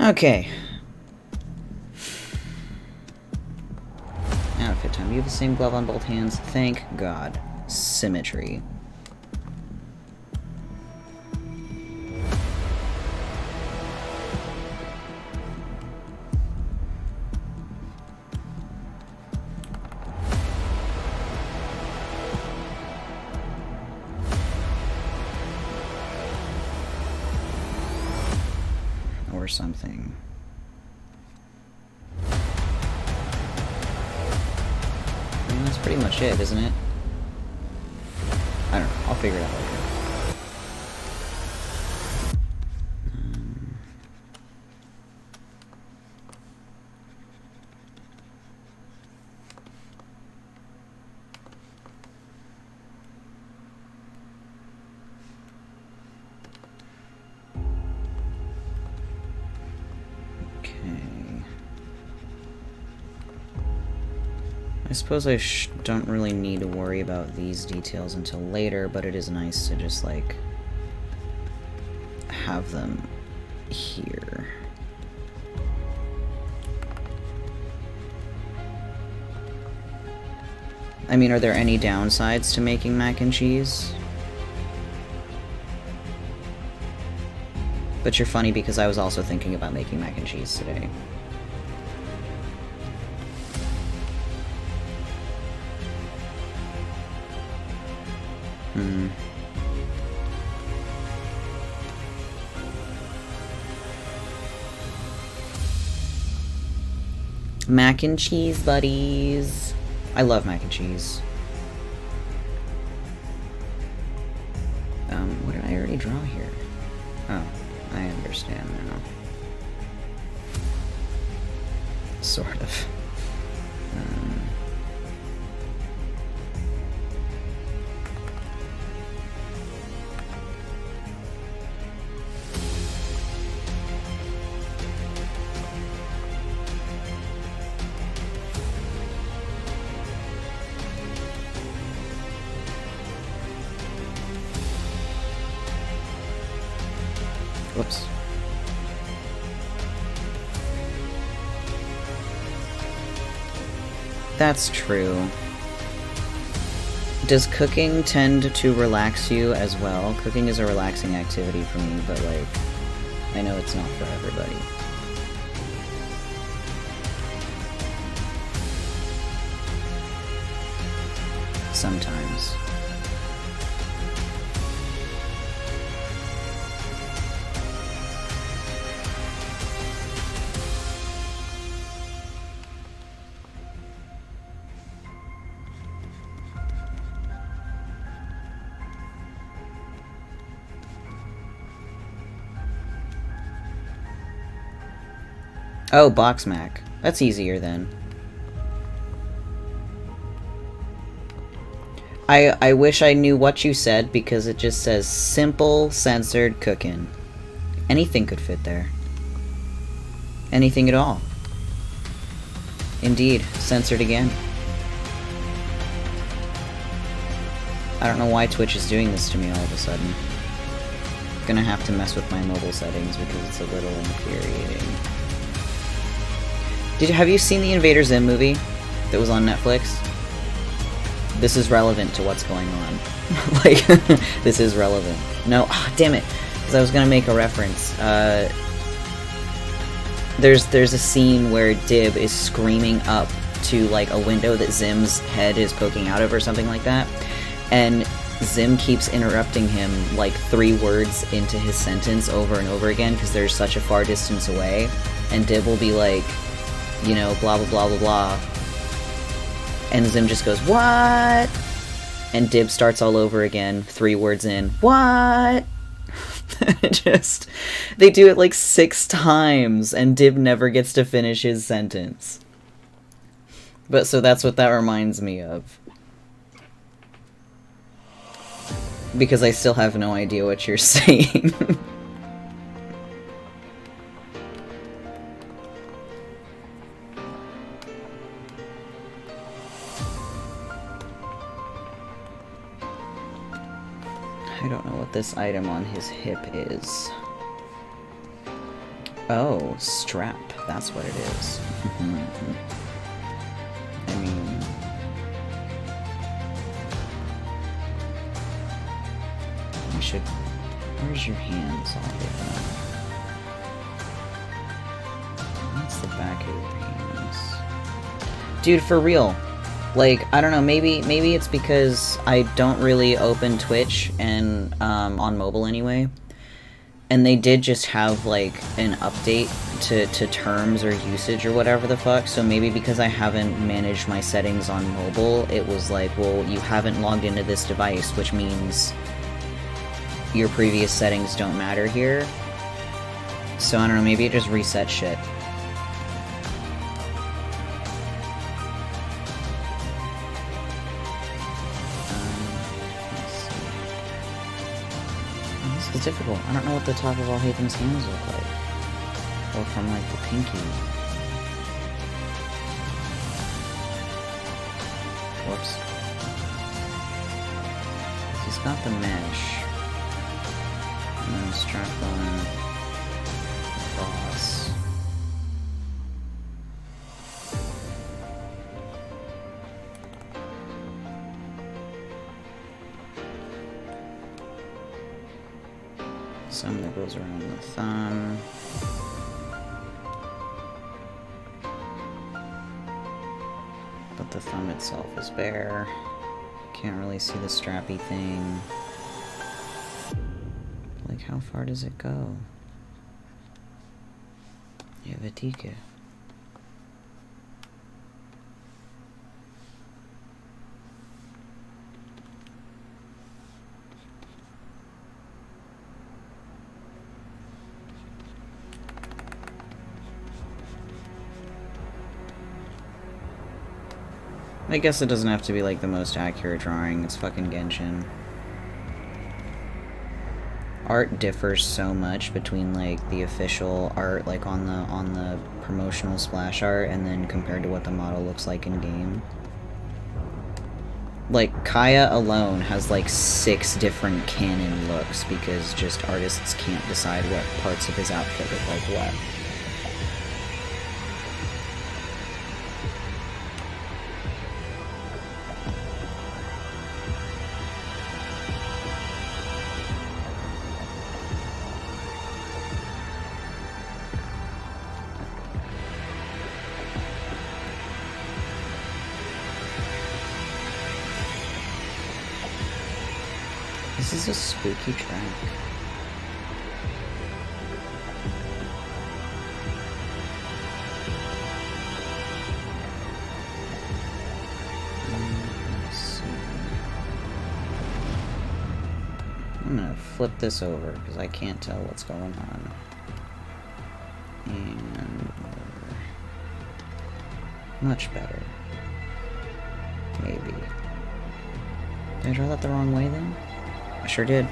Okay. Outfit time. You have the same glove on both hands. Thank God. Symmetry. Or something. And that's pretty much it, isn't it? I don't know. I'll figure it out later. I suppose I don't really need to worry about these details until later, but it is nice to just, like, have them here. I mean, are there any downsides to making mac and cheese? But you're funny because I was also thinking about making mac and cheese today. Mac and cheese buddies. I love mac and cheese. What did I already draw here? Oh, I understand now. Sort of. Whoops. That's true. Does cooking tend to relax you as well? Cooking is a relaxing activity for me, but, like, I know it's not for everybody. Sometimes. Oh, box mac. That's easier then. I wish I knew what you said because it just says simple censored cooking. Anything could fit there. Anything at all. Indeed, censored again. I don't know why Twitch is doing this to me all of a sudden. Gonna have to mess with my mobile settings because it's a little infuriating. Have you seen the Invader Zim movie that was on Netflix? This is relevant to what's going on. Like, this is relevant. No, damn it, because I was gonna make a reference. There's a scene where Dib is screaming up to, like, a window that Zim's head is poking out of or something like that, and Zim keeps interrupting him, like, 3 words into his sentence over and over again because they're such a far distance away, and Dib will be like, you know, blah blah blah blah blah, and Zim just goes, what? And Dib starts all over again, 3 words in, what? They do it like 6 times, and Dib never gets to finish his sentence. But so that's what that reminds me of. Because I still have no idea what you're saying. I don't know what this item on his hip is. Oh, strap. That's what it is. I mean... I should... Where's your hands all the way? That's the back of your hands. Dude, for real. Like, I don't know, maybe it's because I don't really open Twitch and on mobile anyway. And they did just have, like, an update to terms or usage or whatever the fuck, so maybe because I haven't managed my settings on mobile, it was like, well, you haven't logged into this device, which means your previous settings don't matter here. So I don't know, maybe it just resets shit. This is difficult. I don't know what the top of Alhaitham's hands look like. Or from, like, the pinky. Whoops. He's got the mesh. And then strap on boss. Some that goes around the thumb. But the thumb itself is bare. Can't really see the strappy thing. Like, how far does it go? Yeah, Vatika. I guess it doesn't have to be, like, the most accurate drawing. It's fucking Genshin. Art differs so much between, like, the official art, like, on the promotional splash art, and then compared to what the model looks like in game. Like, Kaya alone has, like, 6 different canon looks, because just artists can't decide what parts of his outfit look like what. This is a spooky track. Let's see. I'm gonna flip this over because I can't tell what's going on. And much better. Maybe. Did I draw that the wrong way then? I sure did.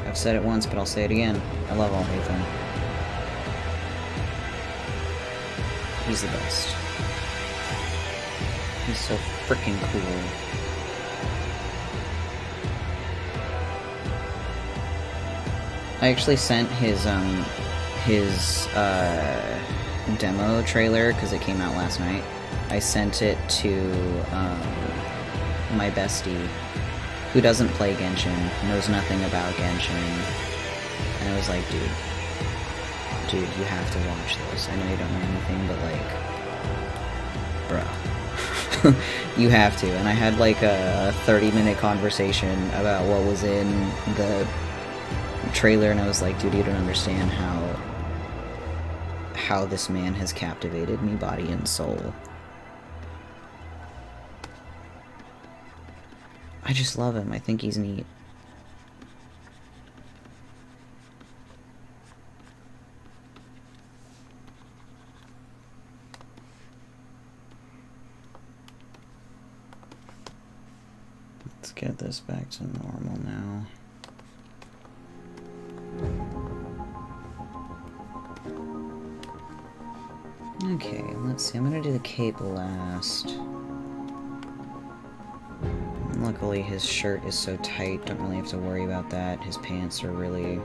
I've said it once, but I'll say it again. I love Alhaitham. He's the best. He's so freaking cool. I actually sent his demo trailer, because it came out last night. I sent it to my bestie, who doesn't play Genshin, knows nothing about Genshin, and I was like, dude, you have to watch this. I know you don't know anything, but, like, bruh. You have to. And I had, like, a 30-minute conversation about what was in the trailer, and I was like, dude, you don't understand how this man has captivated me, body and soul. I just love him. I think he's neat. Let's get this back to normal now. Okay, let's see. I'm gonna do the cape last. Luckily, his shirt is so tight, don't really have to worry about that. His pants are really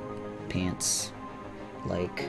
pants-like.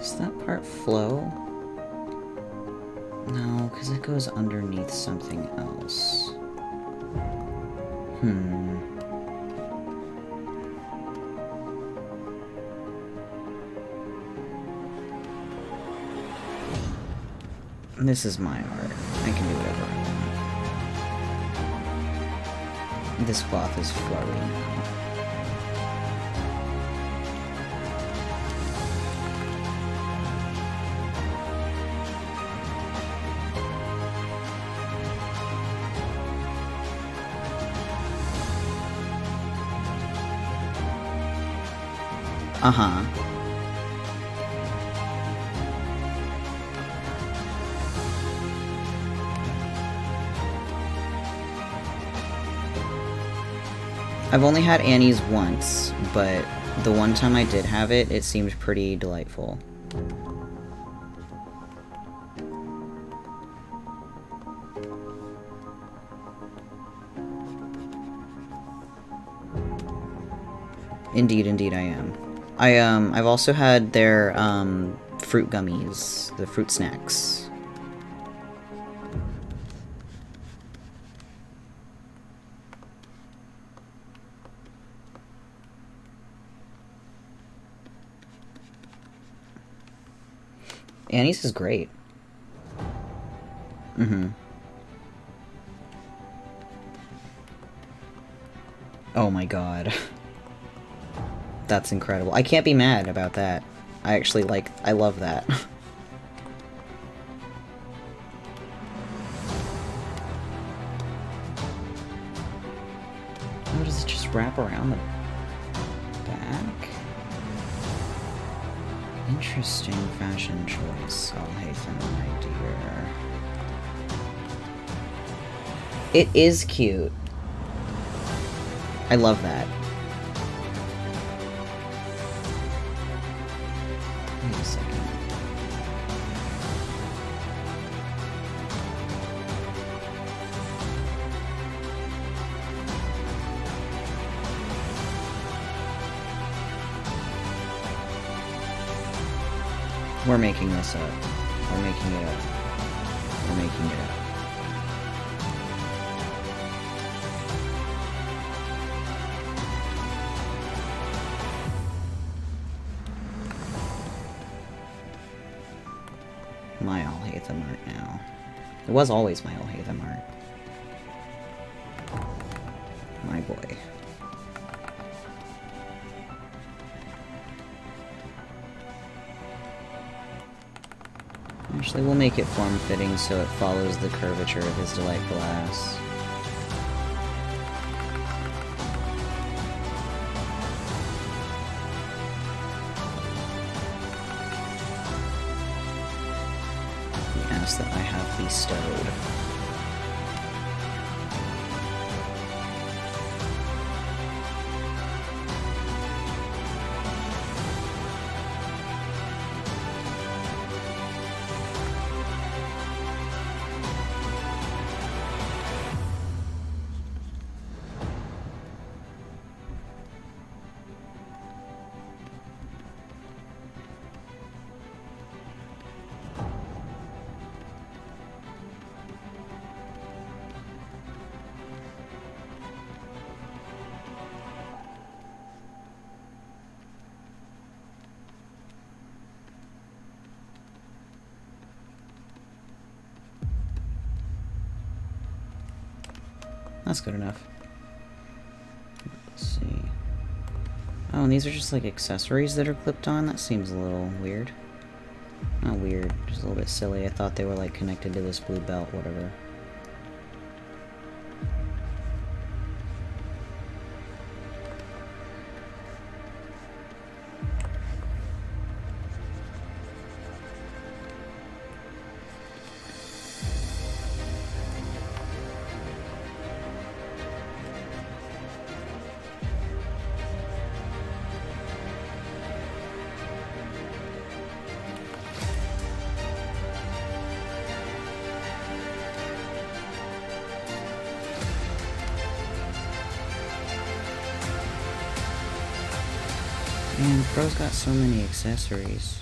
Does that part flow? No, because it goes underneath something else. This is my art. I can do whatever I want. This cloth is flowy now. Uh-huh. I've only had Annie's once, but the one time I did have it, it seemed pretty delightful. Indeed, indeed I am. I've also had their, fruit gummies, the fruit snacks. Annie's is great. Oh my god. That's incredible. I can't be mad about that. I actually I love that. Oh, does it just wrap around the back? Interesting fashion choice, Alhaitham, my dear. It is cute. I love that. Wait a second. We're making this up. We're making it up. We're making it up. My Alhaitham art now. It was always my Alhaitham art. My boy. Actually, we'll make it form-fitting so it follows the curvature of his delightful ass. The ass that I have bestowed. That's good enough. Let's see. Oh, and these are just like accessories that are clipped on? That seems a little weird. Not weird, just a little bit silly. I thought they were like connected to this blue belt, whatever. Man, Pro's got so many accessories.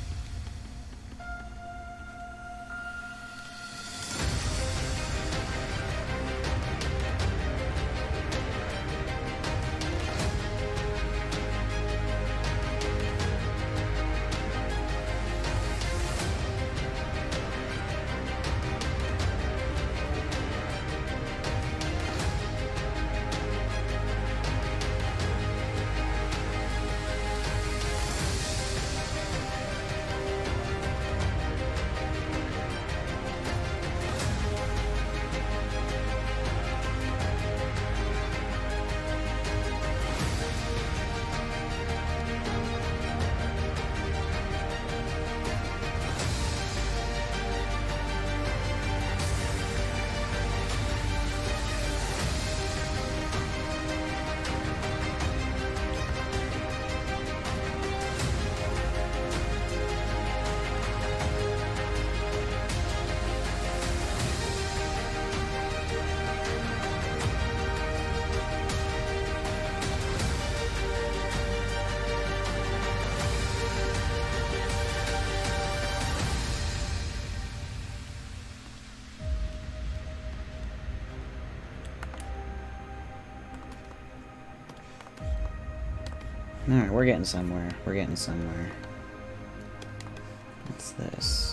Alright, we're getting somewhere. We're getting somewhere. What's this?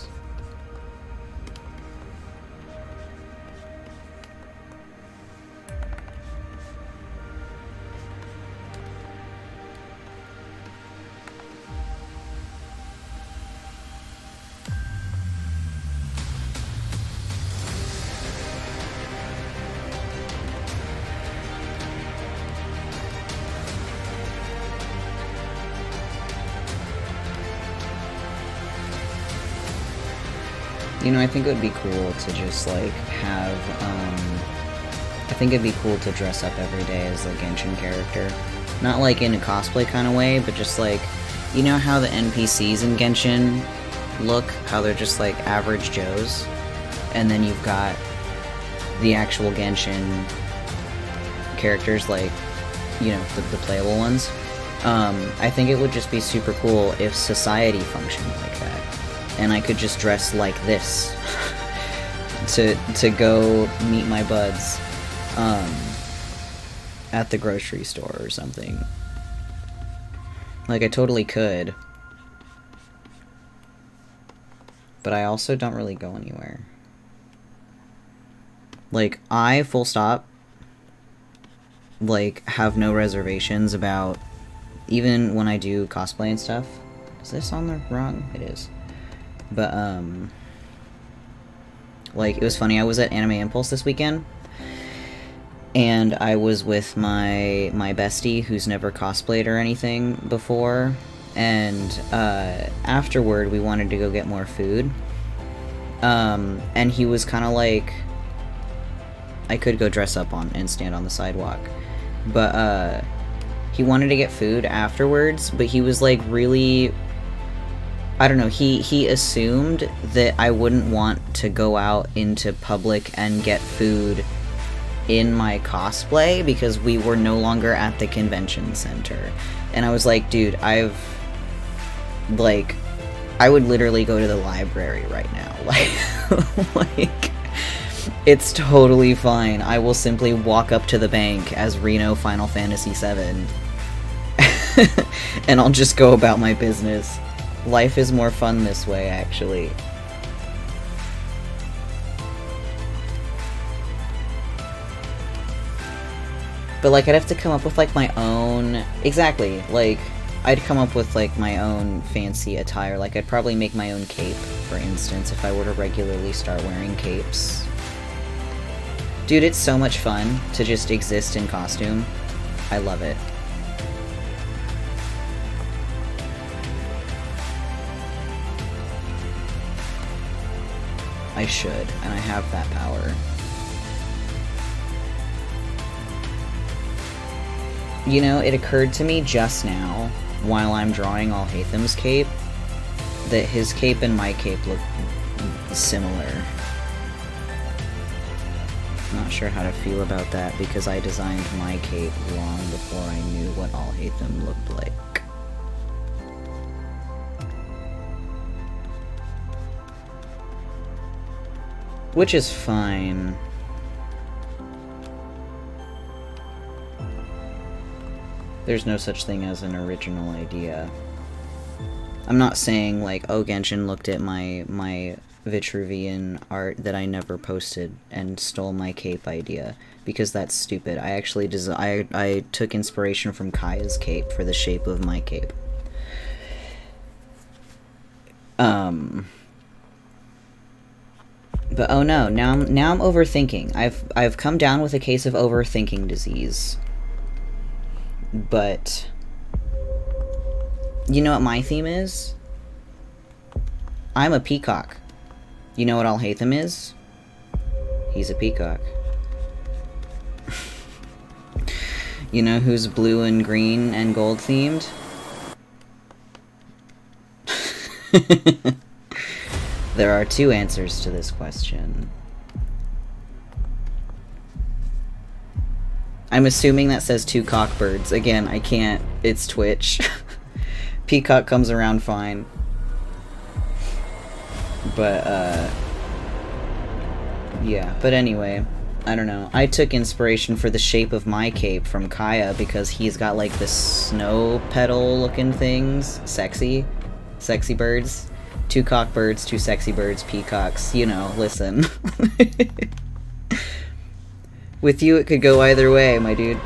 You know, I think it would be cool to just, like, have, I think it'd be cool to dress up every day as a Genshin character. Not, like, in a cosplay kind of way, but just, like, you know how the NPCs in Genshin look? How they're just, like, average Joes? And then you've got the actual Genshin characters, like, you know, the playable ones. I think it would just be super cool if society functioned like that. And I could just dress like this to go meet my buds at the grocery store or something. Like, I totally could. But I also don't really go anywhere. Like, I, full stop, like, have no reservations about, even when I do cosplay and stuff. Is this on the wrong? It is. But, like, it was funny, I was at Anime Impulse this weekend, and I was with my bestie, who's never cosplayed or anything before, and, afterward, we wanted to go get more food, and he was kinda like, I could go dress up on and stand on the sidewalk, but, he wanted to get food afterwards, but he was, like, really... I don't know, he assumed that I wouldn't want to go out into public and get food in my cosplay because we were no longer at the convention center. And I was like, dude, I would literally go to the library right now. Like, it's totally fine. I will simply walk up to the bank as Reno Final Fantasy VII. And I'll just go about my business. Life is more fun this way, actually. But, like, I'd have to come up with, like, my own... Exactly, like, I'd come up with, like, my own fancy attire. Like, I'd probably make my own cape, for instance, if I were to regularly start wearing capes. Dude, it's so much fun to just exist in costume. I love it. I should, and I have that power. You know, it occurred to me just now, while I'm drawing Alhaitham's cape, that his cape and my cape look similar. Not sure how to feel about that, because I designed my cape long before I knew what Alhaitham looked like. Which is fine. There's no such thing as an original idea. I'm not saying, like, oh, Genshin looked at my Vitruvian art that I never posted and stole my cape idea, because that's stupid. I actually I took inspiration from Kaya's cape for the shape of my cape. But oh no, now I'm overthinking. I've come down with a case of overthinking disease. But you know what my theme is? I'm a peacock. You know what Alhaitham is? He's a peacock. You know who's blue and green and gold themed? There are two answers to this question. I'm assuming that says two cockbirds. Again, I can't. It's Twitch. Peacock comes around fine. But, yeah. But anyway. I don't know. I took inspiration for the shape of my cape from Kaya because he's got like the snow petal looking things. Sexy. Sexy birds. 2 cockbirds, 2 sexy birds, peacocks. You know, listen. With you it could go either way, my dude.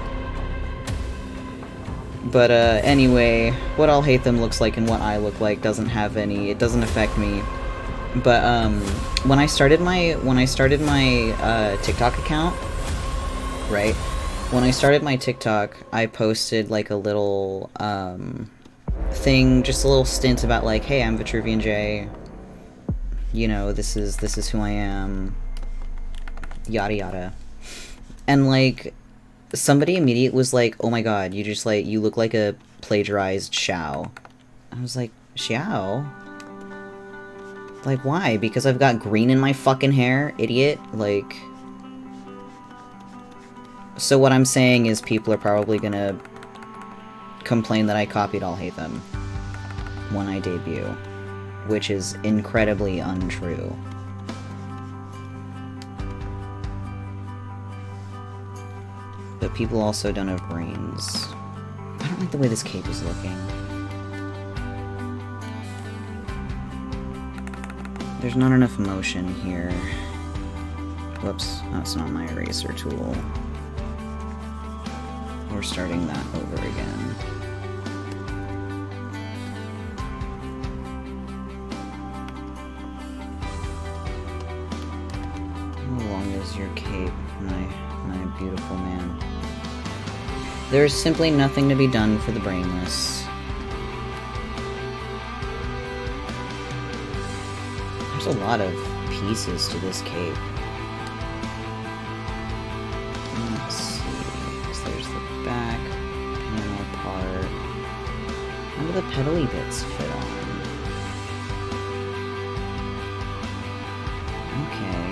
But anyway, what Alhaitham looks like and what I look like doesn't have any, it doesn't affect me. But when I started my TikTok account, right? When I started my TikTok, I posted like a little thing, just a little stint about like, hey, I'm Vitruvian Jay. You know, this is who I am. Yada yada. And like somebody immediately was like, oh my god, you just like, you look like a plagiarized Xiao. I was like, Xiao? Like, why? Because I've got green in my fucking hair, idiot? Like... So what I'm saying is people are probably gonna complain that I copied Alhaitham when I debut, which is incredibly untrue. But people also don't have brains. I don't like the way this cape is looking. There's not enough motion here. Whoops, that's not my eraser tool. We're starting that over again. How long is your cape, my beautiful man? There is simply nothing to be done for the brainless. There's a lot of pieces to this cape. Let's see. So there's the back panel part. How do the petally bits fit on? Okay.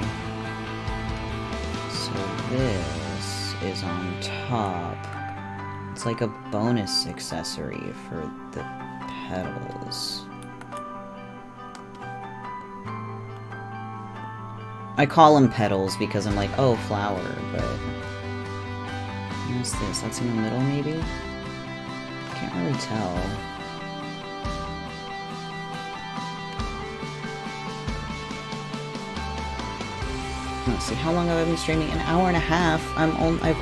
So this is on top. It's like a bonus accessory for the petals. I call them petals because I'm like, oh, flower, but... What's this? That's in the middle, maybe? Can't really tell. Let's see, how long have I been streaming? An hour and a half. I've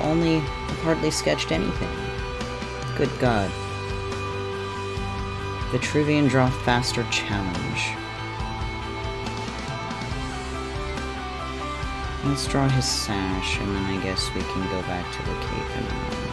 hardly sketched anything. Good God. Vitruvian Draw Faster Challenge. Let's draw his sash, and then I guess we can go back to the cape in a moment.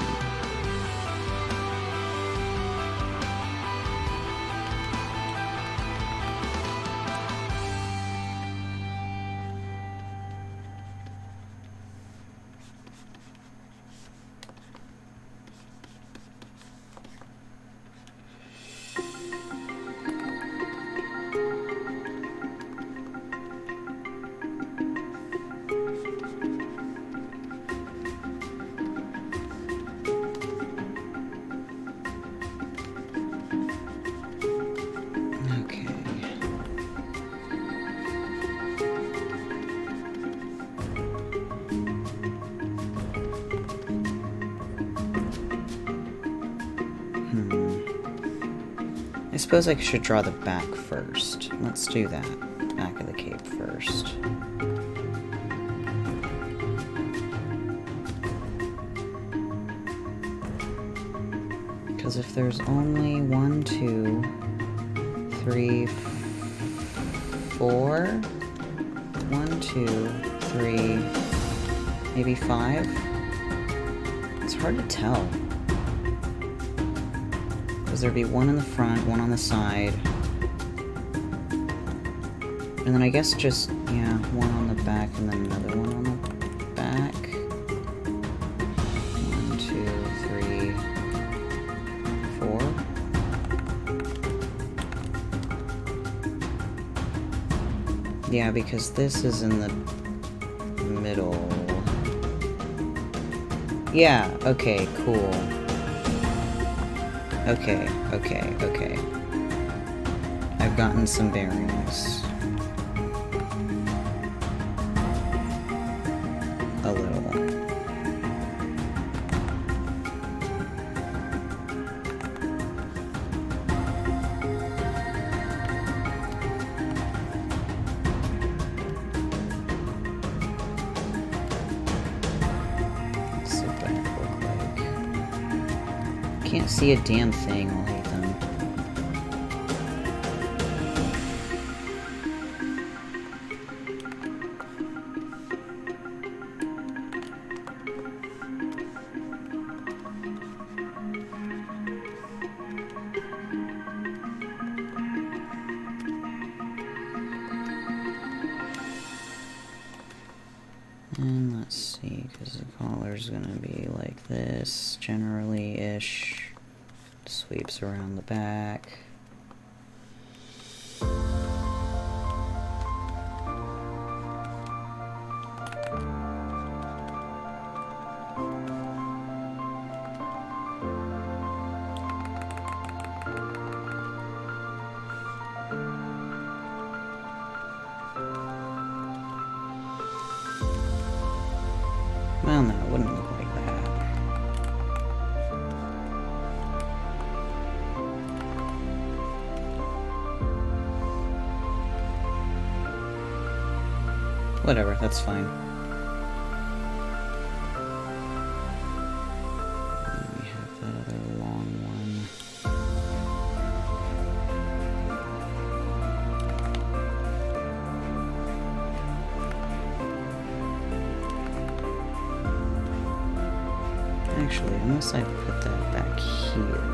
I suppose I should draw the back first. Let's do that. Back of the cape first. Because if there's only 1, 2, 3, 4... 1, 2, 3... maybe 5? It's hard to tell. There'd be 1 in the front, 1 on the side. And then I guess just, yeah, 1 on the back and then another 1 on the back. 1, 2, 3, 4. Yeah, because this is in the middle. Yeah, okay, cool. Okay. I've gotten some bearings. A little. can't see a damn thing, Alhaitham. And let's see, because the collar's gonna be like this, generally-ish. Sweeps around the back. Well, no, it wouldn't look like that. Whatever, that's fine. And we have that other long one. Actually, unless I put that back here.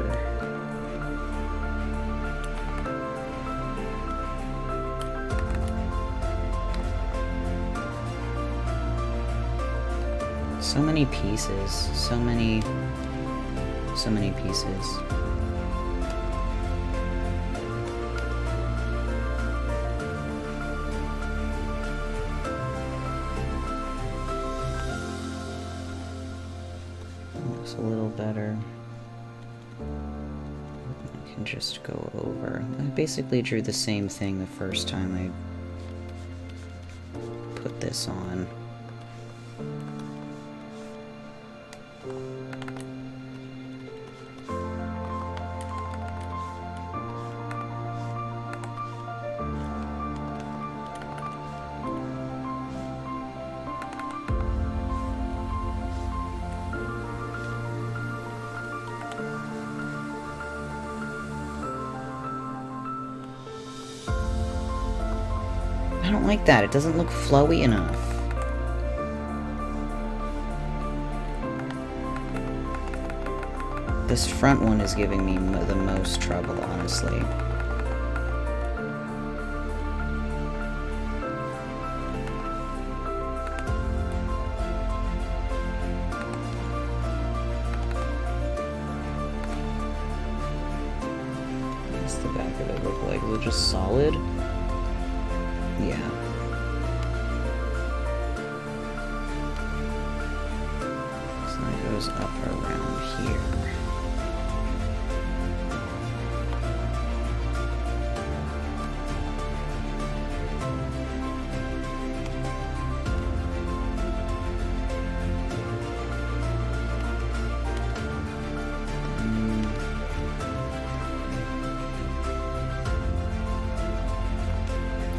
So many pieces, so many pieces. Looks a little better. I can just go over. I basically drew the same thing the first time I put this on. I don't like that. It doesn't look flowy enough. This front one is giving me the most trouble, honestly. What's the back of it look like? Is it just solid? Yeah. So that goes up around here.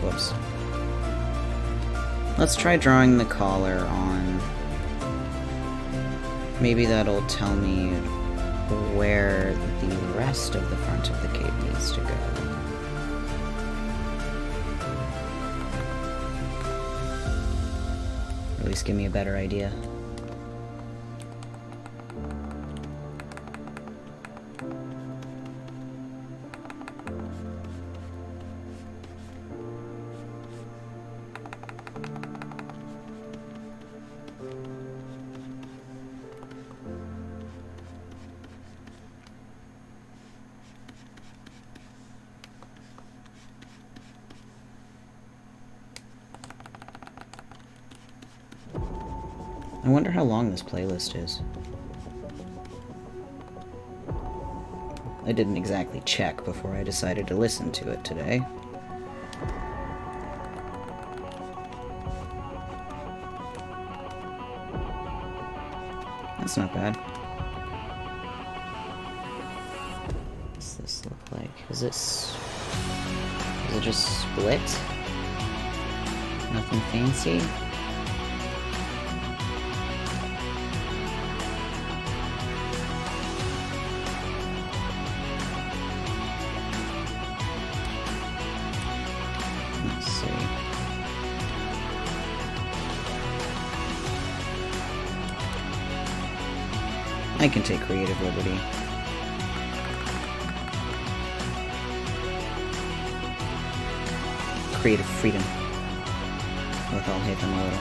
Whoops. Let's try drawing the collar on. Maybe that'll tell me where the rest of the front of the cape needs to go. Or at least give me a better idea. I wonder how long this playlist is. I didn't exactly check before I decided to listen to it today. That's not bad. What does this look like? Is it just split? Nothing fancy? I can take creative liberty. Creative freedom. With Alhaitham a little.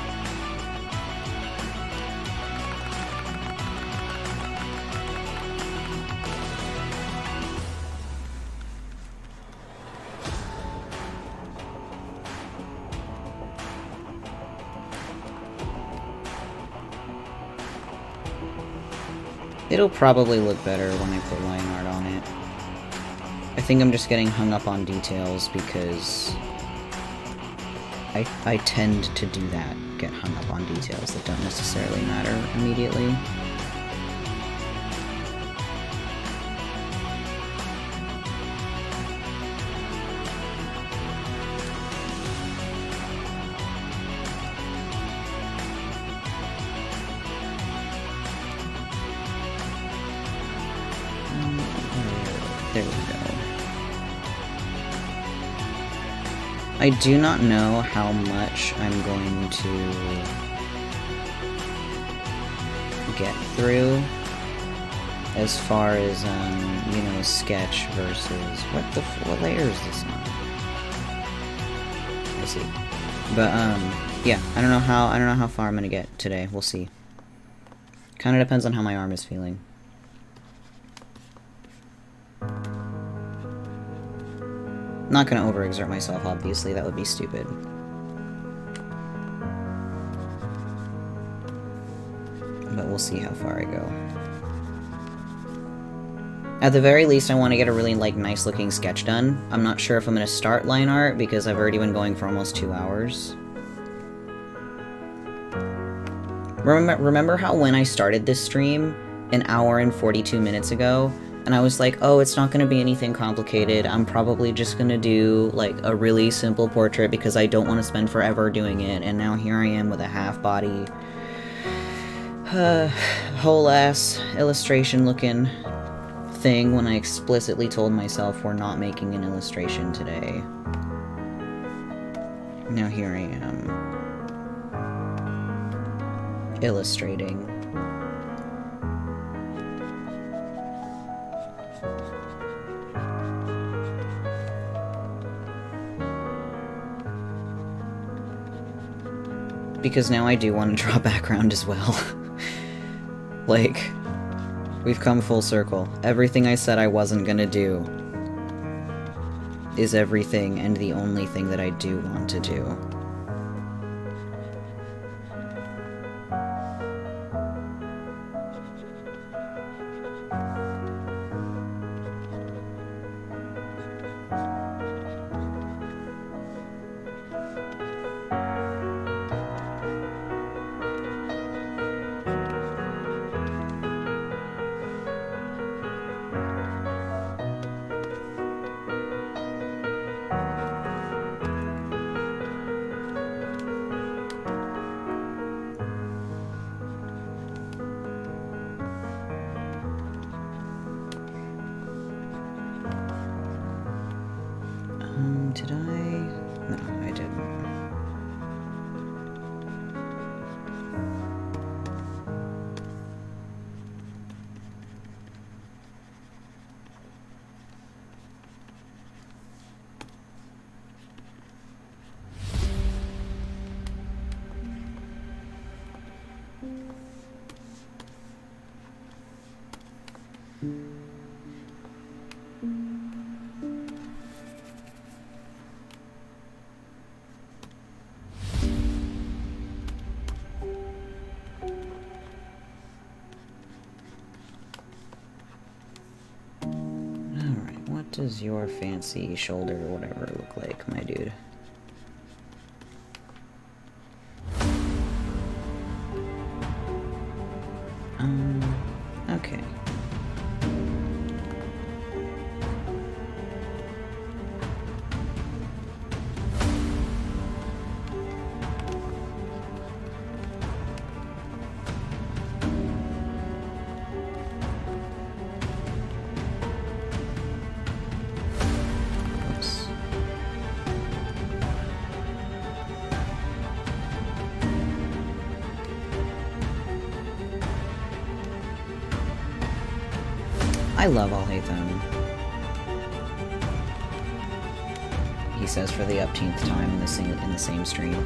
It'll probably look better when I put line art on it. I think I'm just getting hung up on details because I tend to do that, get hung up on details that don't necessarily matter immediately. There we go. I do not know how much I'm going to get through as far as, you know, sketch versus... What layer is this on? I see. But, yeah, I don't know how far I'm gonna get today. We'll see. Kinda depends on how my arm is feeling. Not gonna overexert myself, obviously, that would be stupid. But we'll see how far I go. At the very least, I want to get a really, like, nice-looking sketch done. I'm not sure if I'm gonna start line art, because I've already been going for almost 2 hours. Remember how when I started this stream, an hour and 42 minutes ago, and I was like, oh, it's not going to be anything complicated. I'm probably just going to do, like, a really simple portrait because I don't want to spend forever doing it. And now here I am with a half-body, whole-ass illustration-looking thing when I explicitly told myself we're not making an illustration today. Now here I am. Illustrating. Because now I do want to draw background as well. Like, we've come full circle. Everything I said I wasn't gonna do is everything and the only thing that I do want to do. Did I? No, I didn't. What does your fancy shoulder or whatever look like, my dude? Okay. I love Alhaitham. He says for the upteenth time in the same stream.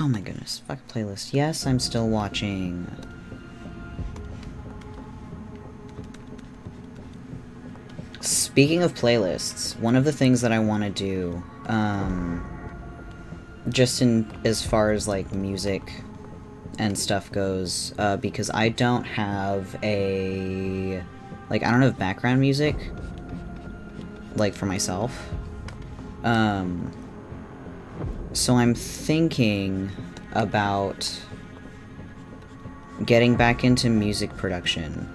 Oh my goodness, fuck playlist. Yes, I'm still watching. Speaking of playlists, one of the things that I want to do, just as far as like music and stuff goes, because I don't have I don't have background music, like, for myself. So I'm thinking about getting back into music production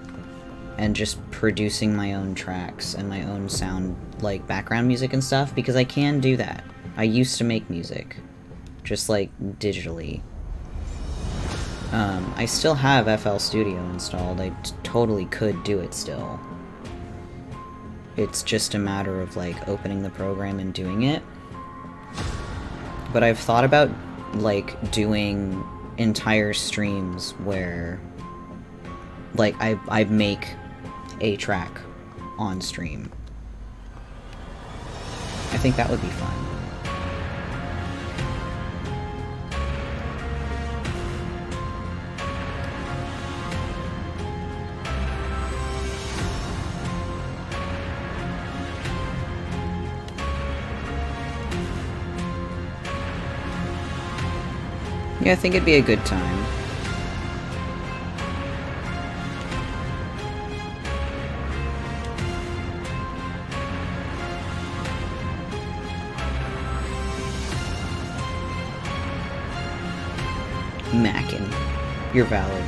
and just producing my own tracks and my own sound, like, background music and stuff, because I can do that. I used to make music, just, like, digitally. I still have FL Studio installed. I totally could do it still. It's just a matter of, like, opening the program and doing it. But I've thought about, like, doing entire streams where, like, I make a track on stream. I think that would be fun. Yeah, I think it'd be a good time. Mackin'. You're valid.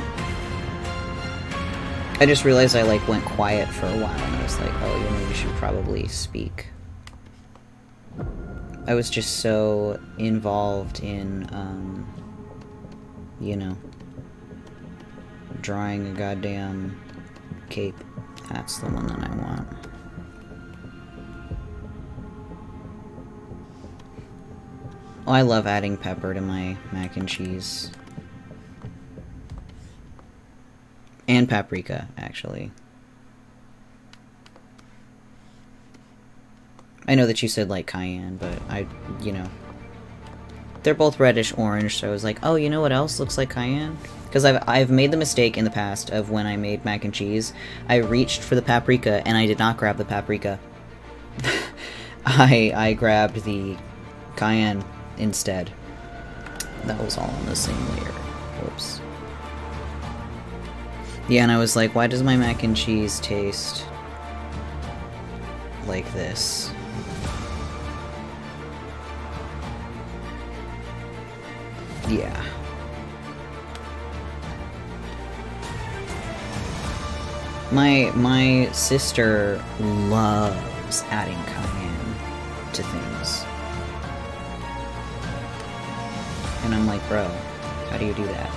I just realized I, like, went quiet for a while, and I was like, oh, you know, you should probably speak. I was just so involved in, you know, drawing a goddamn cape. That's the one that I want. Oh, I love adding pepper to my mac and cheese. And paprika, actually. I know that you said, like, cayenne, but you know. They're both reddish-orange, so I was like, oh, you know what else looks like cayenne? Because I've made the mistake in the past of when I made mac and cheese, I reached for the paprika, and I did not grab the paprika. I grabbed the cayenne instead. That was all on the same layer. Whoops. Yeah, and I was like, why does my mac and cheese taste like this? Yeah. My sister loves adding cayenne to things. And I'm like, bro, how do you do that?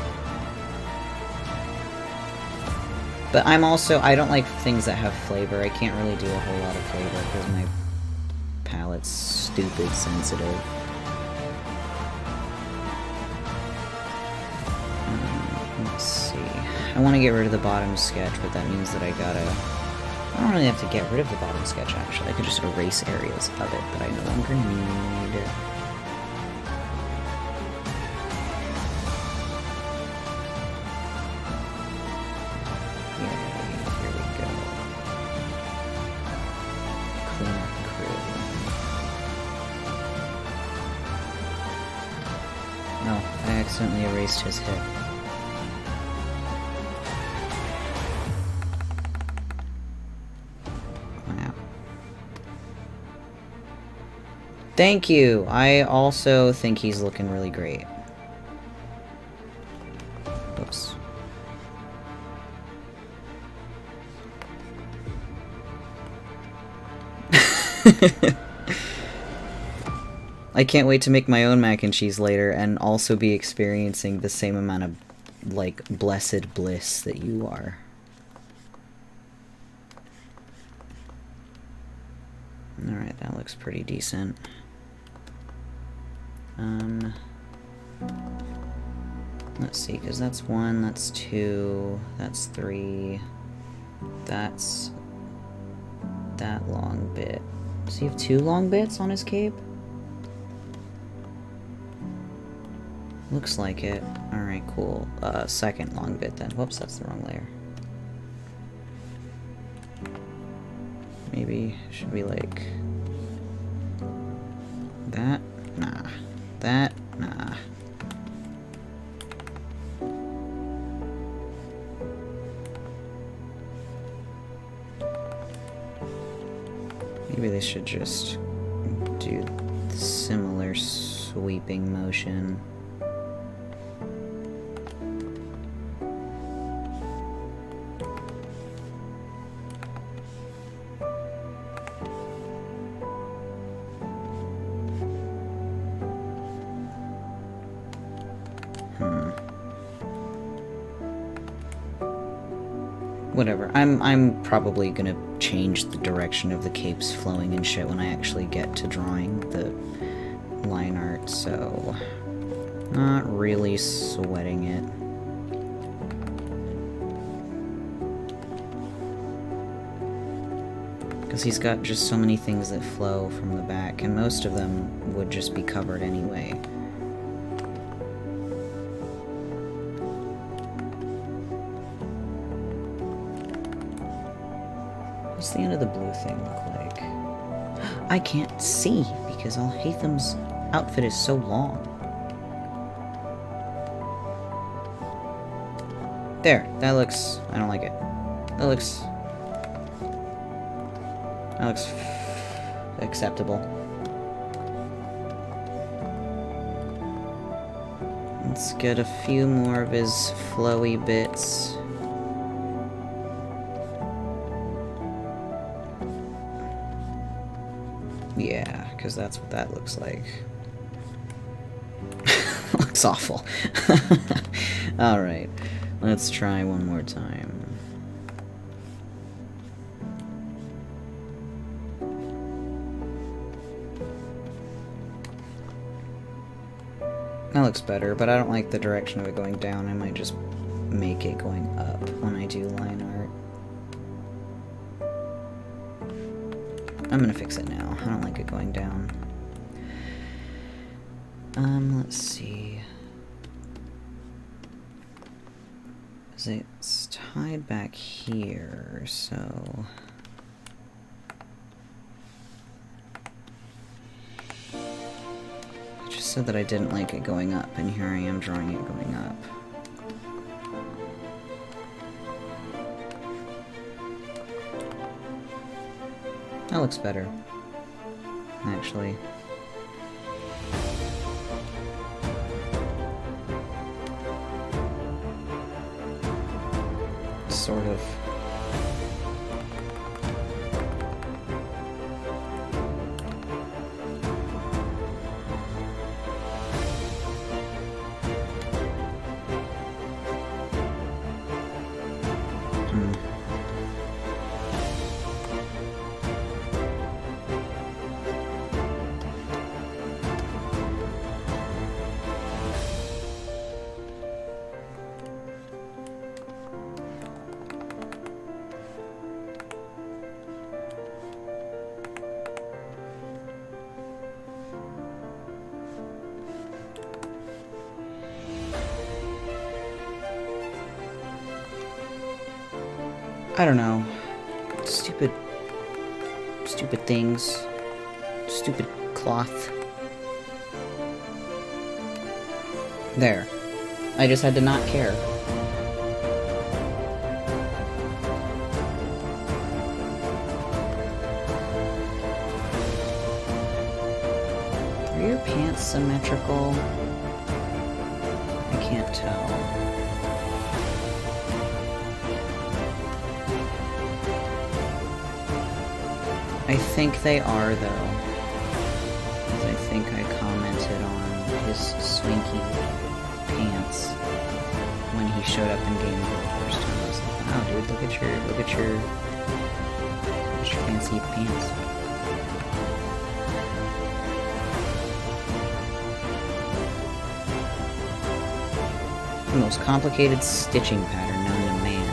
But I'm also, I don't like things that have flavor. I can't really do a whole lot of flavor because my palate's stupid sensitive. Let's see. I want to get rid of the bottom sketch, but that means that I don't really have to get rid of the bottom sketch, actually. I could just erase areas of it that I no longer need. Accidentally erased his hip. Wow. Thank you! I also think he's looking really great. Oops. I can't wait to make my own mac and cheese later and also be experiencing the same amount of, like, blessed bliss that you are. Alright, that looks pretty decent. Let's see, because that's 1, that's 2, that's 3, that's that long bit. Does he have 2 long bits on his cape? Looks like it. Alright, cool. Second long bit then. Whoops, that's the wrong layer. Maybe it should be like that? Nah. That? Nah. Maybe they should just do similar sweeping motion. Whatever. I'm probably gonna change the direction of the cape's flowing and shit when I actually get to drawing the line art, so not really sweating it. Because he's got just so many things that flow from the back, and most of them would just be covered anyway. What's the end of the blue thing look like? I can't see because Alhaitham's outfit is so long. There, that looks... I don't like it. That looks acceptable. Let's get a few more of his flowy bits. Yeah, because that's what that looks like. Looks awful. Alright, let's try one more time. That looks better, but I don't like the direction of it going down. I might just make it going up when I do line art. I'm gonna fix it now. I don't like it going down. Let's see. It's tied back here, so... I just said that I didn't like it going up, and here I am drawing it going up. That looks better, actually. Sort of. I don't know. Stupid things. Stupid cloth. There. I just had to not care. Are your pants symmetrical? I can't tell. I think they are, though. I think I commented on his swanky pants when he showed up in game for the first time. I was like, wow, dude, look at your fancy pants. The most complicated stitching pattern known to man.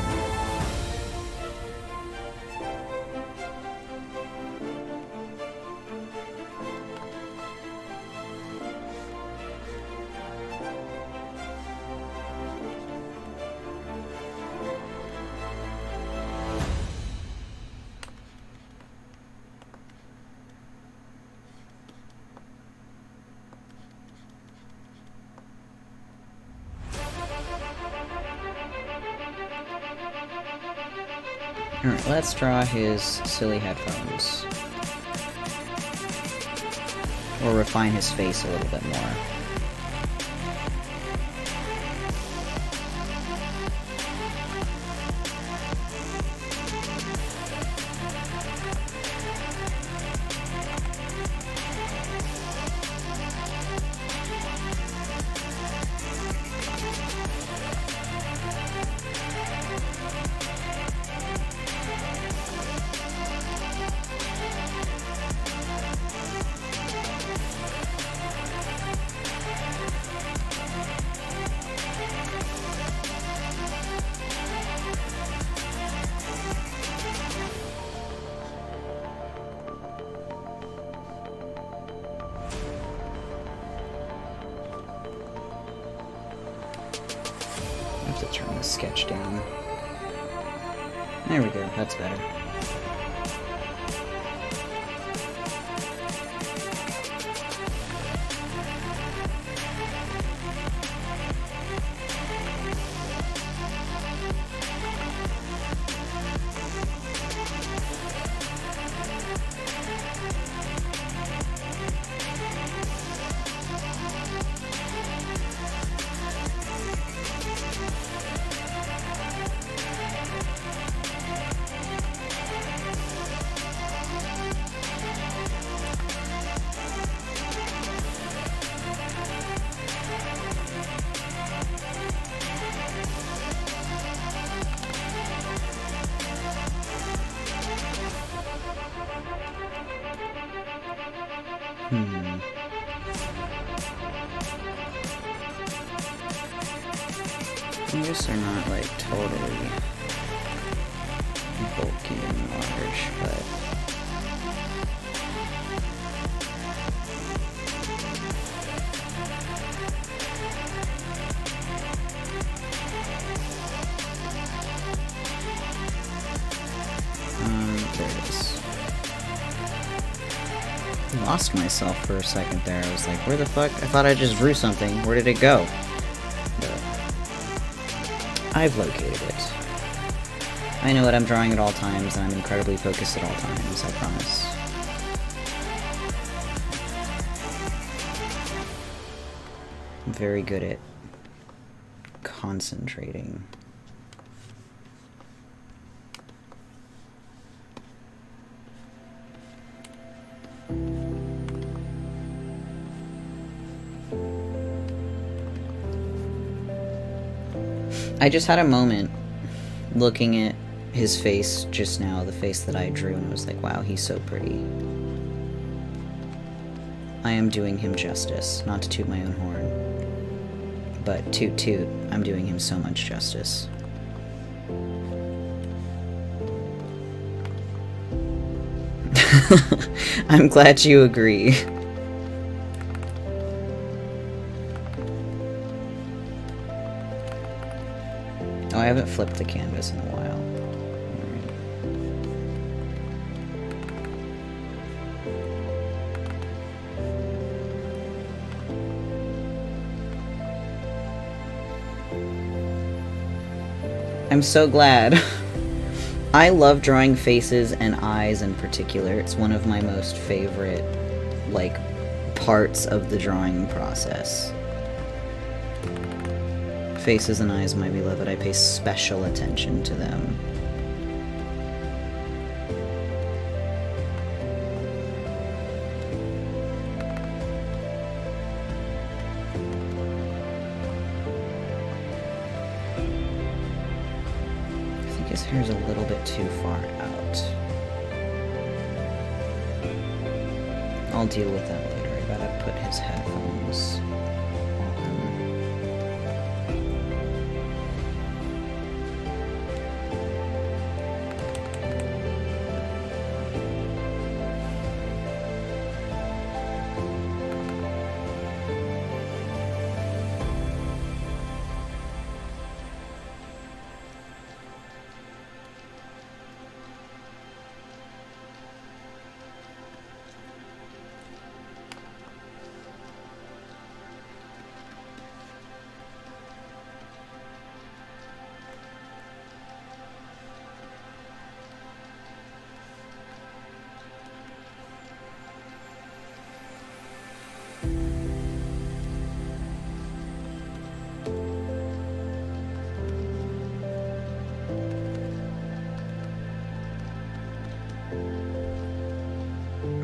Alright, let's draw his silly headphones. Or refine his face a little bit more. I have to turn the sketch down. There we go, that's better. Fingers are not, like, totally bulky and large, but... there it is. I lost myself for a second there. I was like, where the fuck? I thought I just drew something. Where did it go? I've located it. I know what I'm drawing at all times, and I'm incredibly focused at all times, I promise. I'm very good at concentrating. I just had a moment looking at his face just now, the face that I drew, and I was like, wow, he's so pretty. I am doing him justice, not to toot my own horn, but toot toot, I'm doing him so much justice. I'm glad you agree. Oh, I haven't flipped the canvas in a while. I'm so glad. I love drawing faces and eyes in particular. It's one of my most favorite, like, parts of the drawing process. Faces and eyes, my beloved, I pay special attention to them. hair's a little bit too far out. I'll deal with that later. I gotta put his headphones on.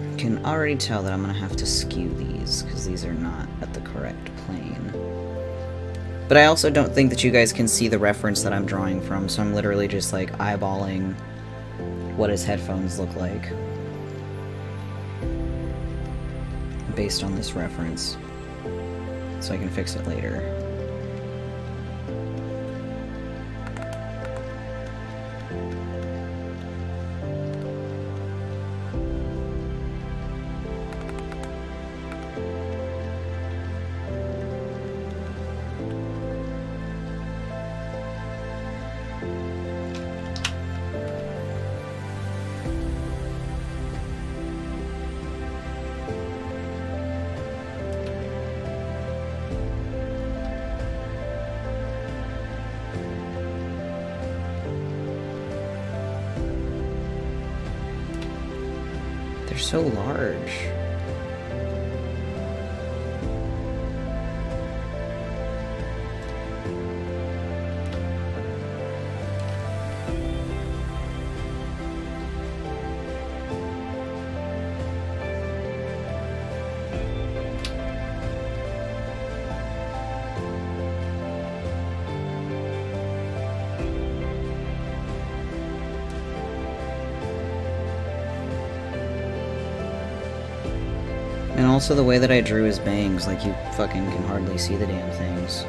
I can already tell that I'm gonna have to skew these, because these are not at the correct plane. But I also don't think that you guys can see the reference that I'm drawing from, so I'm literally just like eyeballing what his headphones look like based on this reference, so I can fix it later. They're so large. And also the way that I drew his bangs, like you fucking can hardly see the damn things.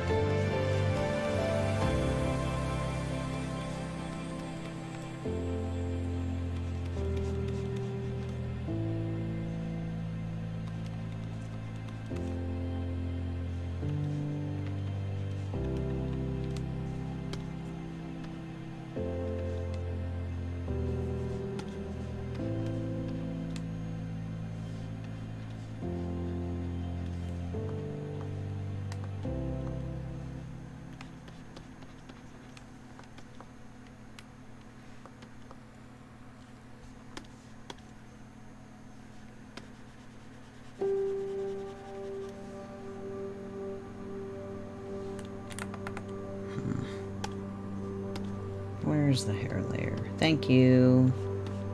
Where's the hair layer? Thank you.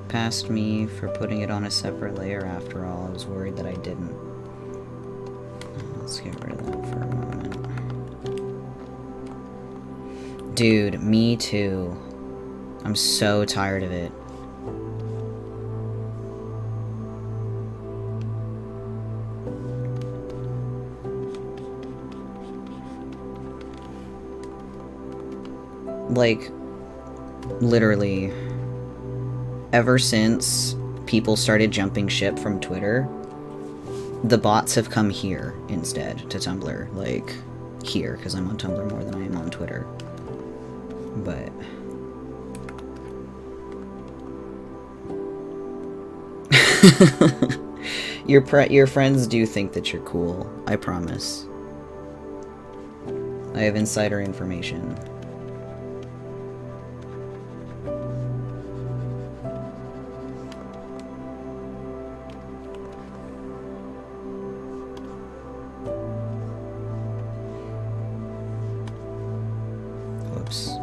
Past me for putting it on a separate layer after all. I was worried that I didn't. Let's get rid of that for a moment. Dude, me too. I'm so tired of it. Like, literally, ever since people started jumping ship from Twitter, the bots have come here instead to Tumblr. Like, here, because I'm on Tumblr more than I am on Twitter. But... your friends do think that you're cool, I promise. I have insider information. Whoops.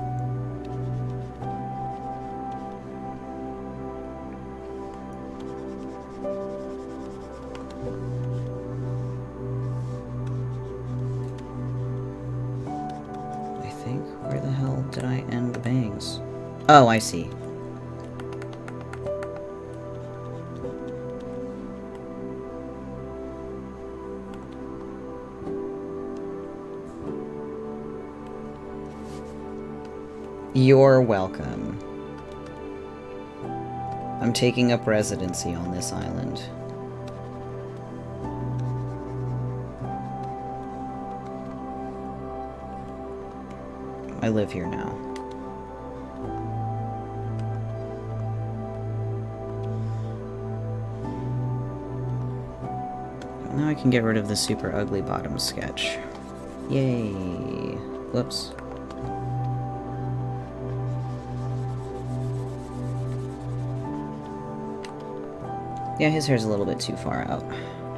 Where the hell did I end the bangs? Oh, I see. You're welcome. I'm taking up residency on this island. I live here now. Now I can get rid of the super ugly bottom sketch. Yay! Whoops. Yeah, his hair's a little bit too far out.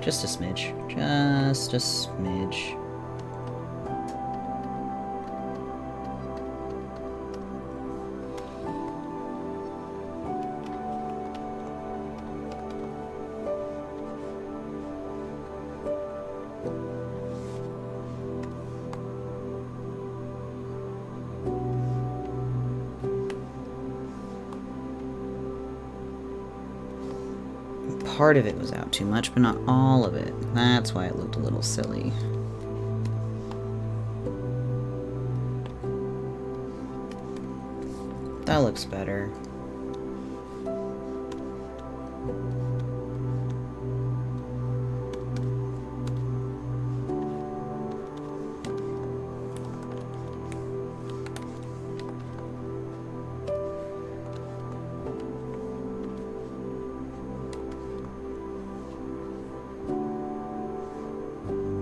Just a smidge. Just a smidge. Part of it was out too much, but not all of it. That's why it looked a little silly. That looks better.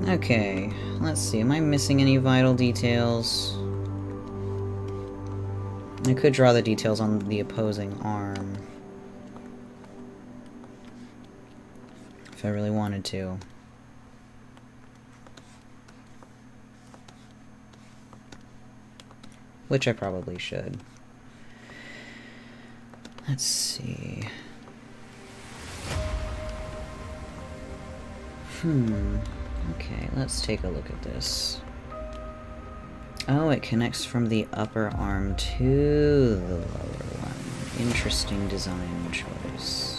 Okay, let's see. Am I missing any vital details? I could draw the details on the opposing arm. If I really wanted to. Which I probably should. Let's see. Okay, let's take a look at this. Oh, it connects from the upper arm to the lower one. Interesting design choice.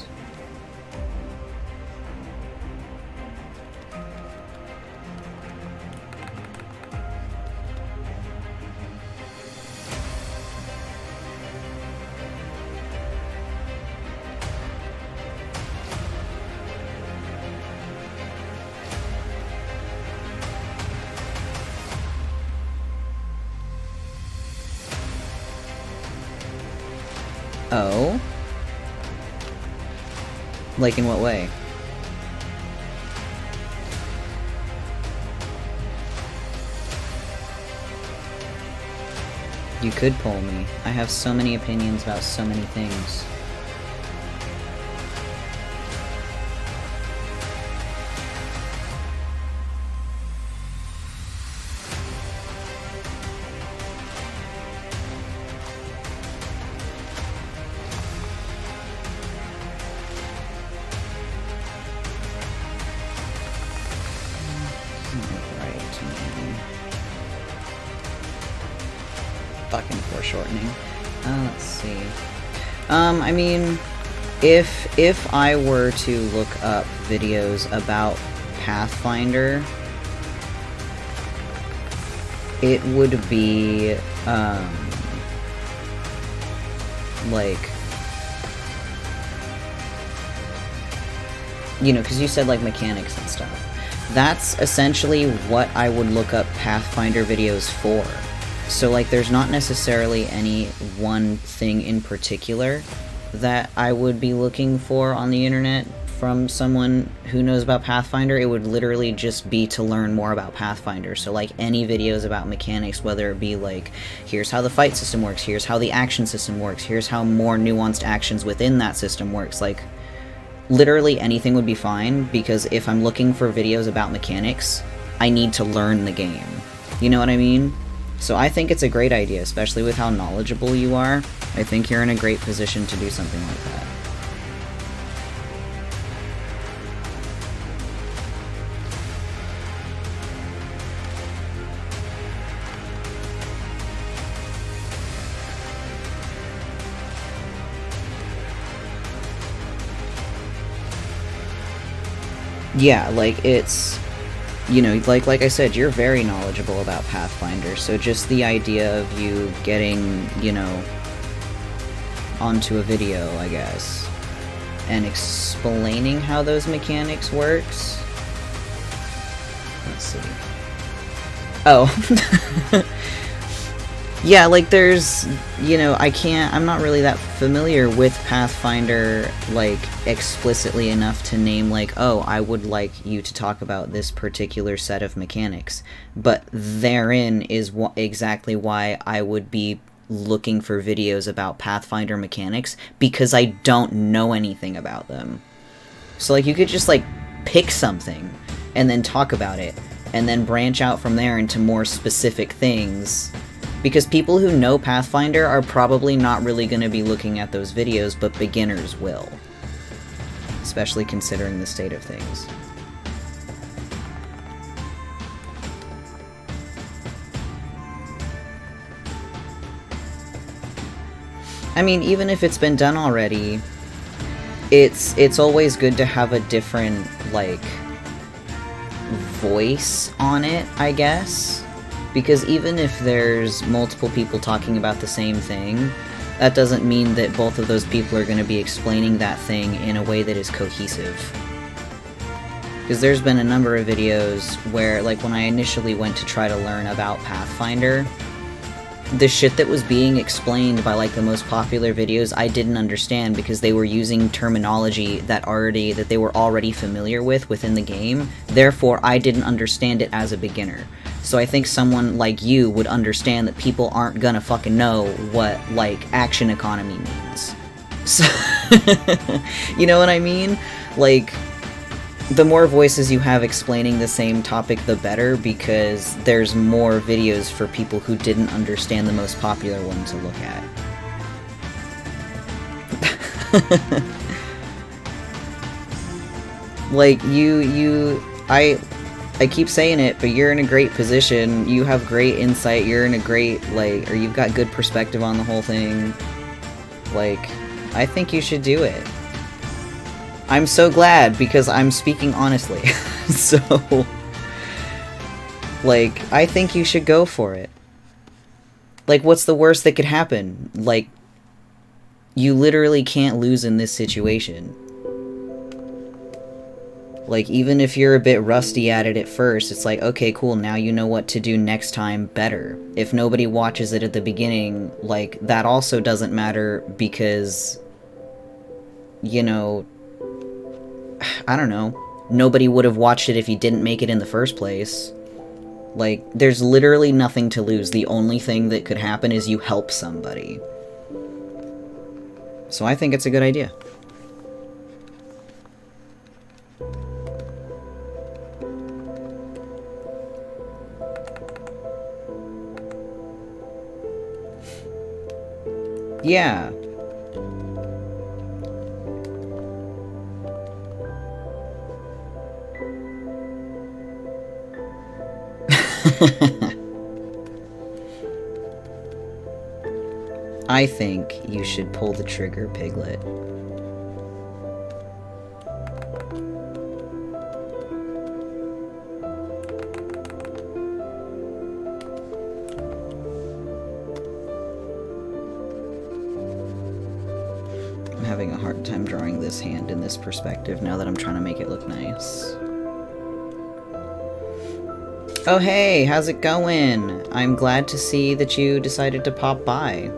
Oh? Like in what way? You could poll me. I have so many opinions about so many things. Fucking foreshortening. Let's see. I mean, if I were to look up videos about Pathfinder, it would be, like, you know, because you said, like, mechanics and stuff. That's essentially what I would look up Pathfinder videos for. So, like, there's not necessarily any one thing in particular that I would be looking for on the internet from someone who knows about Pathfinder. It would literally just be to learn more about Pathfinder. So, like, any videos about mechanics, whether it be, like, here's how the fight system works, here's how the action system works, here's how more nuanced actions within that system works, like, literally anything would be fine, because if I'm looking for videos about mechanics, I need to learn the game. You know what I mean? So I think it's a great idea, especially with how knowledgeable you are. I think you're in a great position to do something like that. Yeah, like, it's, you know, like I said, you're very knowledgeable about Pathfinder, so just the idea of you getting, you know, onto a video, I guess, and explaining how those mechanics works. Let's see. Oh. Yeah, like, there's, you know, I'm not really that familiar with Pathfinder, like, explicitly enough to name, like, oh, I would like you to talk about this particular set of mechanics. But therein is exactly why I would be looking for videos about Pathfinder mechanics, because I don't know anything about them. So, like, you could just, like, pick something, and then talk about it, and then branch out from there into more specific things. Because people who know Pathfinder are probably not really going to be looking at those videos, but beginners will. Especially considering the state of things. I mean, even if it's been done already, it's always good to have a different, like, voice on it, I guess. Because even if there's multiple people talking about the same thing, that doesn't mean that both of those people are going to be explaining that thing in a way that is cohesive. Because there's been a number of videos where, like, when I initially went to try to learn about Pathfinder, the shit that was being explained by, like, the most popular videos I didn't understand because they were using terminology that they were already familiar with within the game, therefore I didn't understand it as a beginner. So I think someone like you would understand that people aren't gonna fucking know what, like, action economy means. So you know what I mean? Like, the more voices you have explaining the same topic, the better, because there's more videos for people who didn't understand the most popular one to look at. Like, I keep saying it, but you're in a great position, you have great insight, you're in a great, like, or you've got good perspective on the whole thing. Like, I think you should do it. I'm so glad, because I'm speaking honestly. So, like, I think you should go for it. Like, what's the worst that could happen? Like, you literally can't lose in this situation. Like, even if you're a bit rusty at it at first, it's like, okay, cool, now you know what to do next time better. If nobody watches it at the beginning, like, that also doesn't matter because, you know, I don't know, nobody would have watched it if you didn't make it in the first place. Like, there's literally nothing to lose. The only thing that could happen is you help somebody. So I think it's a good idea. Yeah. I think you should pull the trigger, Piglet. I'm having a hard time drawing this hand in this perspective now that I'm trying to make it look nice. Oh hey, how's it going? I'm glad to see that you decided to pop by.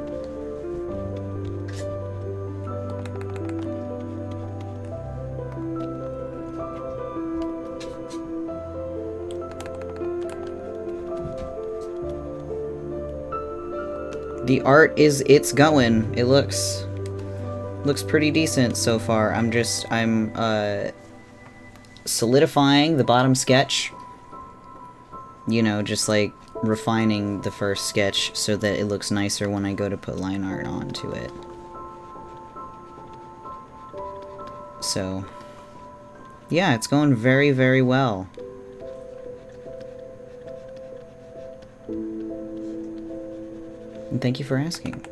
The art it's going. It looks pretty decent so far. I'm solidifying the bottom sketch. You know, just like refining the first sketch so that it looks nicer when I go to put line art onto it. So, yeah, it's going very, very well. And thank you for asking.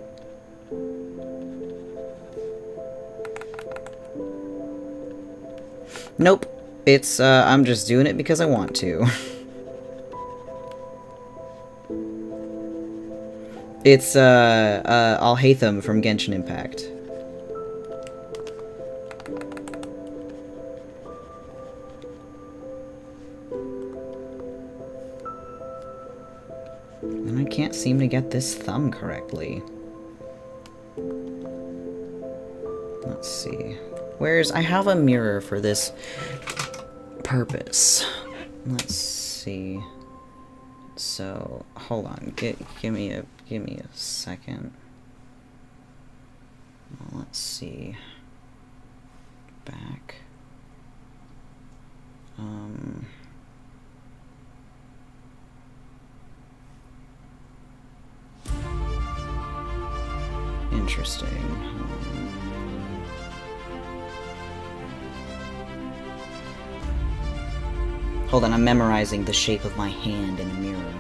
Nope. It's, I'm just doing it because I want to. It's, Alhaitham from Genshin Impact. And I can't seem to get this thumb correctly. Let's see. I have a mirror for this purpose. Let's see. So, hold on. Give me a second. Well, let's see. Back. Interesting. Hold on, I'm memorizing the shape of my hand in the mirror.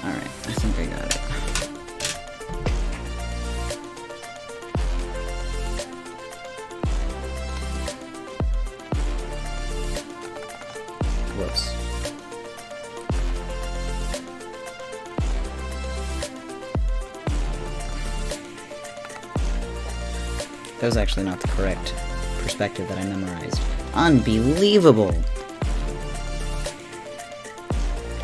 Alright, I think I got it. Whoops. That was actually not the correct perspective that I memorized. Unbelievable!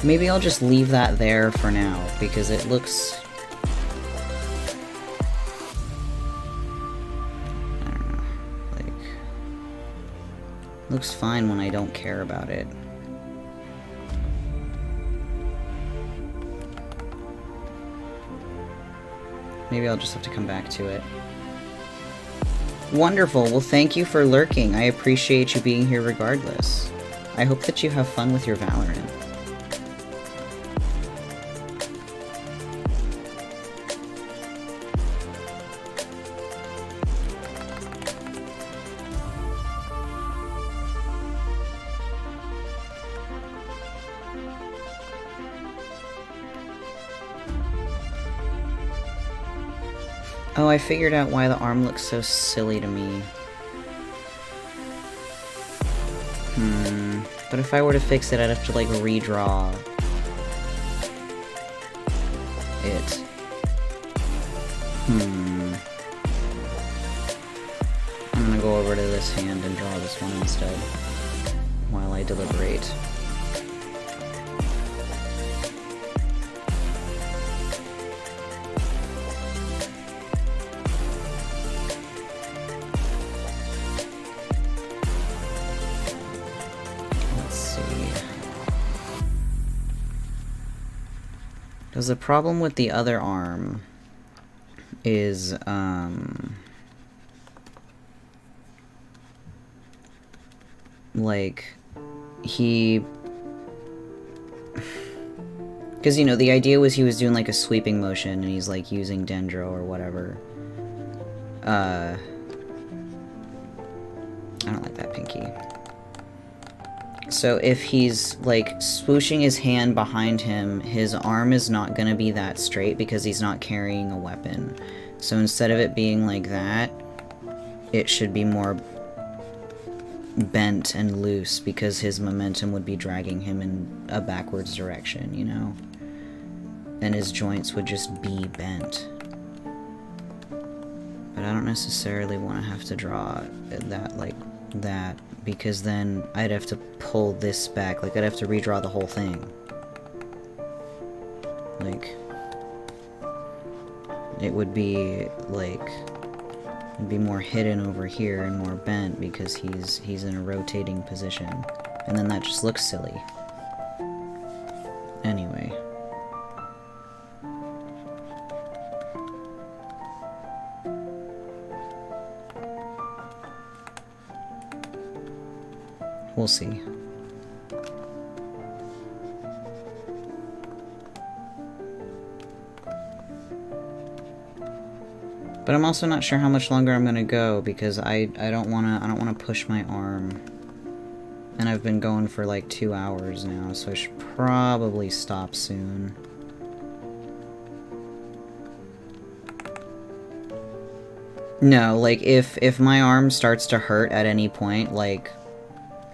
Maybe I'll just leave that there for now, because it looks... I don't know, like... looks fine when I don't care about it. Maybe I'll just have to come back to it. Wonderful, well thank you for lurking. I appreciate you being here regardless. I hope that you have fun with your Valorant. Oh, I figured out why the arm looks so silly to me. But if I were to fix it, I'd have to, like, redraw it. I'm gonna go over to this hand and draw this one instead, while I deliberate. Because the problem with the other arm is, like, because, you know, the idea was he was doing, like, a sweeping motion, and he's, like, using Dendro or whatever. I don't like that pinky. So if he's, like, swooshing his hand behind him, his arm is not gonna be that straight because he's not carrying a weapon. So instead of it being like that, it should be more bent and loose because his momentum would be dragging him in a backwards direction, you know? And his joints would just be bent. But I don't necessarily want to have to draw that like that, because then I'd have to pull this back. Like, I'd have to redraw the whole thing. Like, it would be, like, it'd be more hidden over here and more bent because he's in a rotating position. And then that just looks silly. Anyway. We'll see. But I'm also not sure how much longer I'm gonna go because I don't wanna push my arm. And I've been going for like 2 hours now, so I should probably stop soon. No, like, if my arm starts to hurt at any point, like,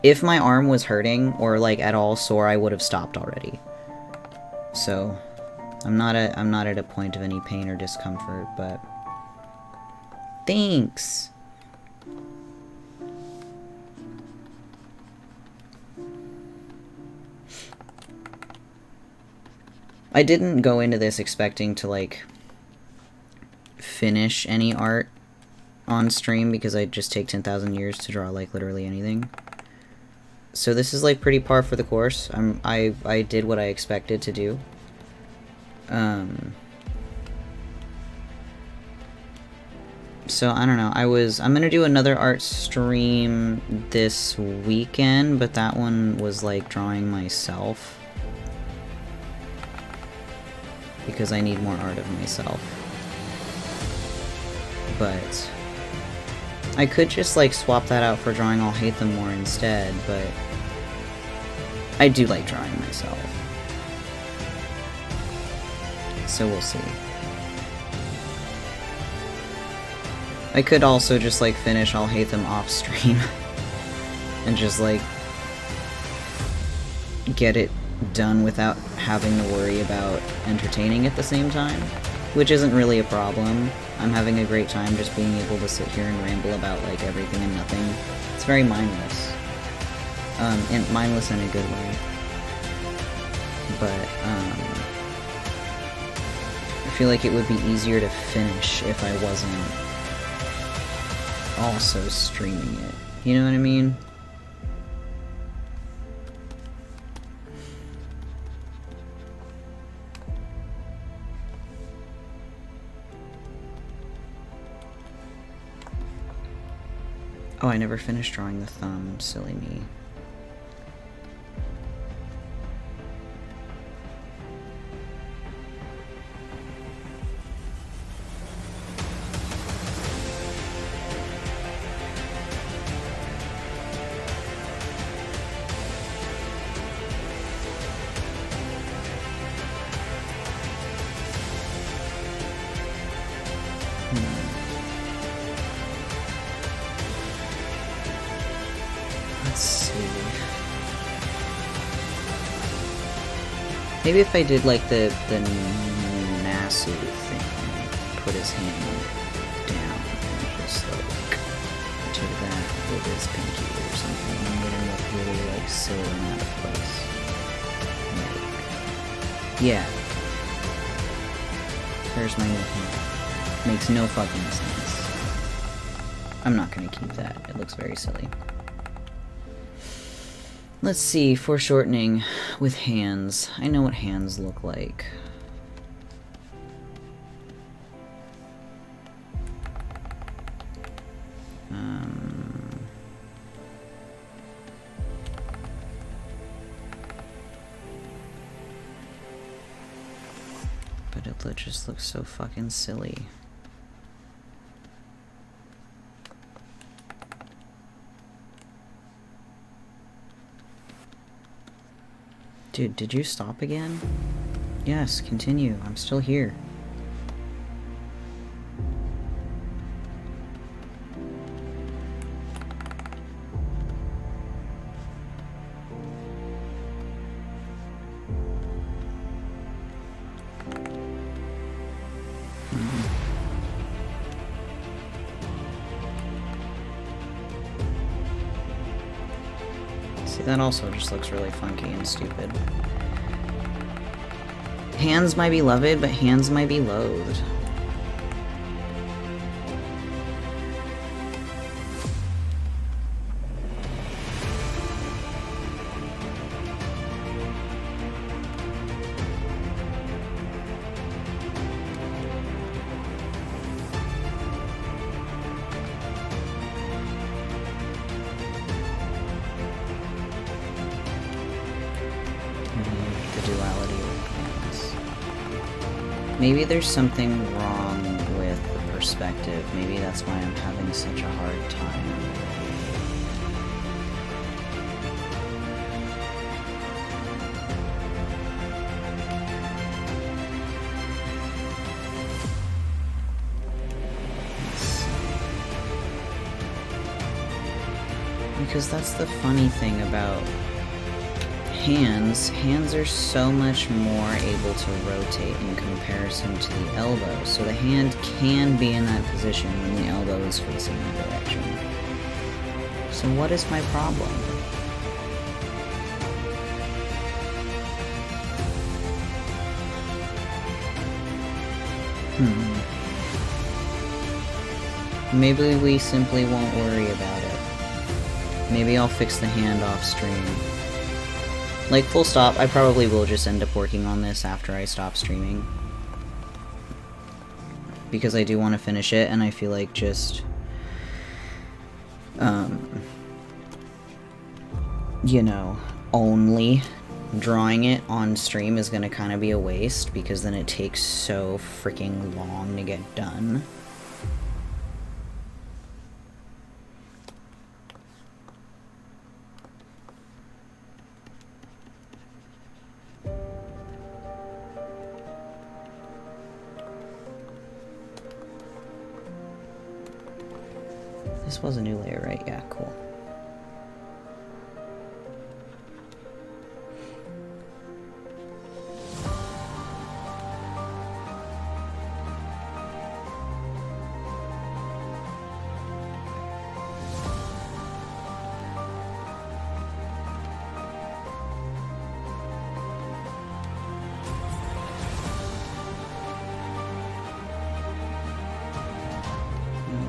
if my arm was hurting or, like, at all sore, I would have stopped already. So, I'm not at a point of any pain or discomfort, but... Thanks! I didn't go into this expecting to, like, finish any art on stream because I'd just take 10,000 years to draw, like, literally anything. So this is, like, pretty par for the course. I did what I expected to do. So, I don't know. I'm gonna do another art stream this weekend, but that one was, like, drawing myself. Because I need more art of myself. But I could just, like, swap that out for drawing Alhaitham more instead, but I do like drawing myself. So we'll see. I could also just, like, finish Alhaitham off stream and just, like, get it done without having to worry about entertaining at the same time, which isn't really a problem. I'm having a great time just being able to sit here and ramble about, like, everything and nothing. It's very mindless. And mindless in a good way. But, I feel like it would be easier to finish if I wasn't also streaming it. You know what I mean? Oh, I never finished drawing the thumb. Silly me. Maybe if I did, like, the Nasu thing, put his hand down and just, like, do that with his pinky or something, and made him look really, like, silly and out of place. Like, yeah. There's my new hand. Makes no fucking sense. I'm not gonna keep that. It looks very silly. Let's see, foreshortening with hands. I know what hands look like. But it just looks so fucking silly. Dude, did you stop again? Yes, continue. I'm still here. That also just looks really funky and stupid. Hands might be loved, but hands might be loathed. Maybe there's something wrong with the perspective. Maybe that's why I'm having such a hard time. Let's see. Because that's the funny thing about hands. Hands are so much more able to rotate in comparison to the elbow. So the hand can be in that position when the elbow is facing that direction. So what is my problem? Maybe we simply won't worry about it. Maybe I'll fix the hand off stream. Like, full stop, I probably will just end up working on this after I stop streaming. Because I do want to finish it, and I feel like just... you know, only drawing it on stream is gonna kind of be a waste, because then it takes so freaking long to get done. This was a new layer, right? Yeah, cool.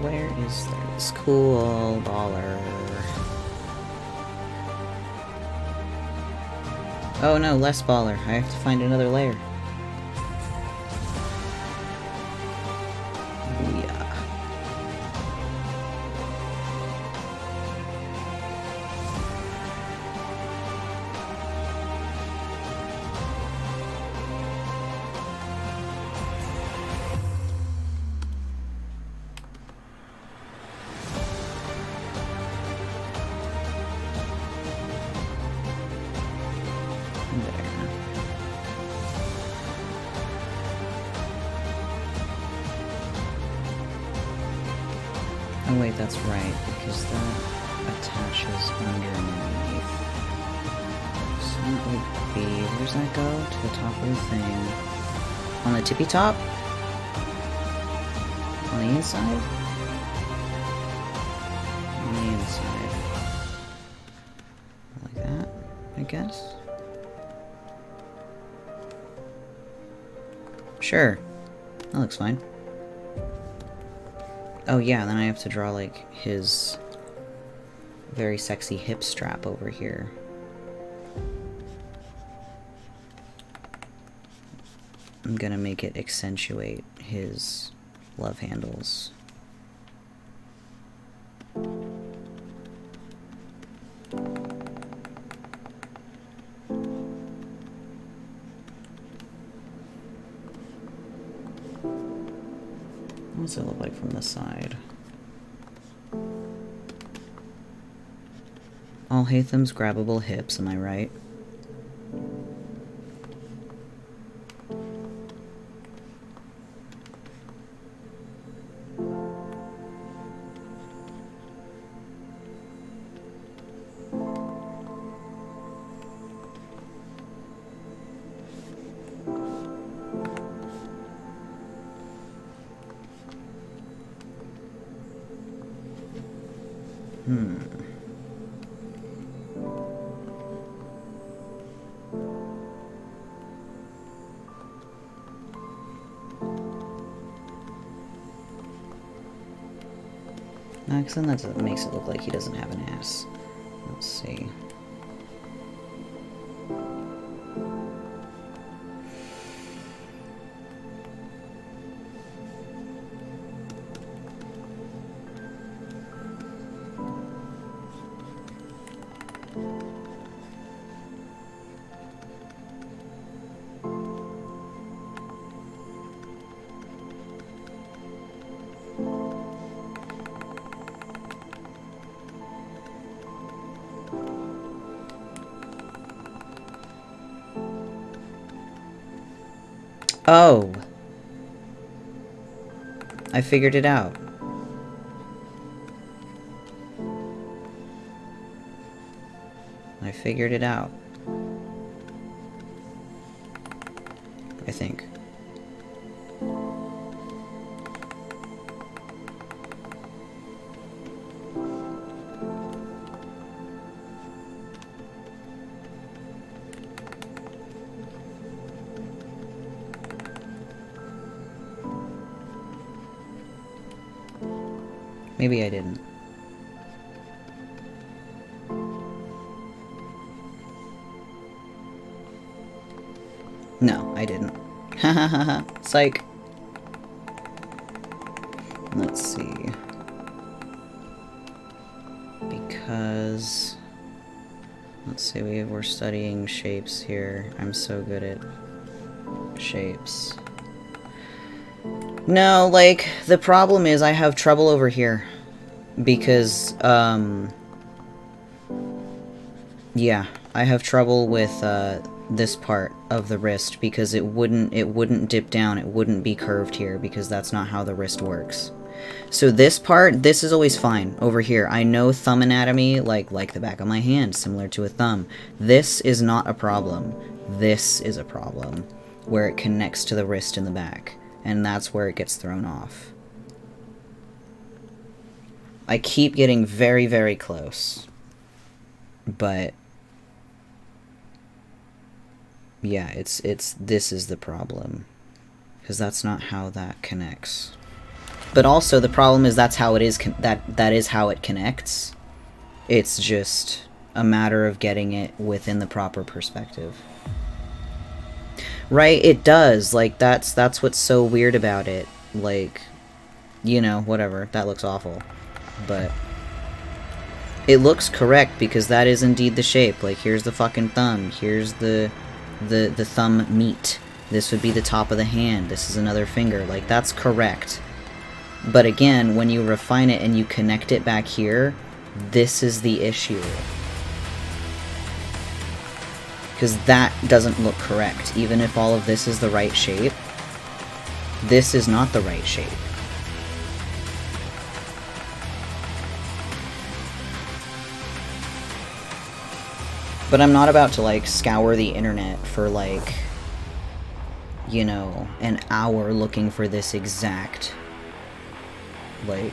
Where is this cool baller? Oh no, less baller. I have to find another layer. Yeah. Oh wait, that's right, because that attaches underneath. So that would be... where's that go? To the top of the thing. On the tippy top? On the inside? On the inside. Like that, I guess? Sure. That looks fine. Oh yeah, then I have to draw, like, his very sexy hip strap over here. I'm gonna make it accentuate his love handles. What does it look like from the side? Alhaitham's grabbable hips, am I right? Because then that makes it look like he doesn't have an ass. Let's see. Oh! I figured it out. I figured it out. I think. Maybe I didn't. No, I didn't. Hahaha. Psych. Let's see. Because... let's see, we're studying shapes here. I'm so good at shapes. No, like, the problem is I have trouble over here. Because, yeah, I have trouble with, this part of the wrist because it wouldn't dip down, it wouldn't be curved here because that's not how the wrist works. So this part, this is always fine over here. I know thumb anatomy like the back of my hand, similar to a thumb. This is not a problem. This is a problem where it connects to the wrist in the back, and that's where it gets thrown off. I keep getting very, very close, but yeah, this is the problem, because that's not how that connects. But also the problem is that's how it is, that is how it connects. It's just a matter of getting it within the proper perspective. Right, it does. Like, that's what's so weird about it. Like, you know, whatever. That looks awful. But it looks correct because that is indeed the shape. Like, here's the fucking thumb. Here's the thumb meat. This would be the top of the hand. This is another finger. Like, that's correct. But again, when you refine it and you connect it back here, this is the issue. Because that doesn't look correct. Even if all of this is the right shape, this is not the right shape. But I'm not about to, like, scour the internet for, like, you know, an hour looking for this exact, like...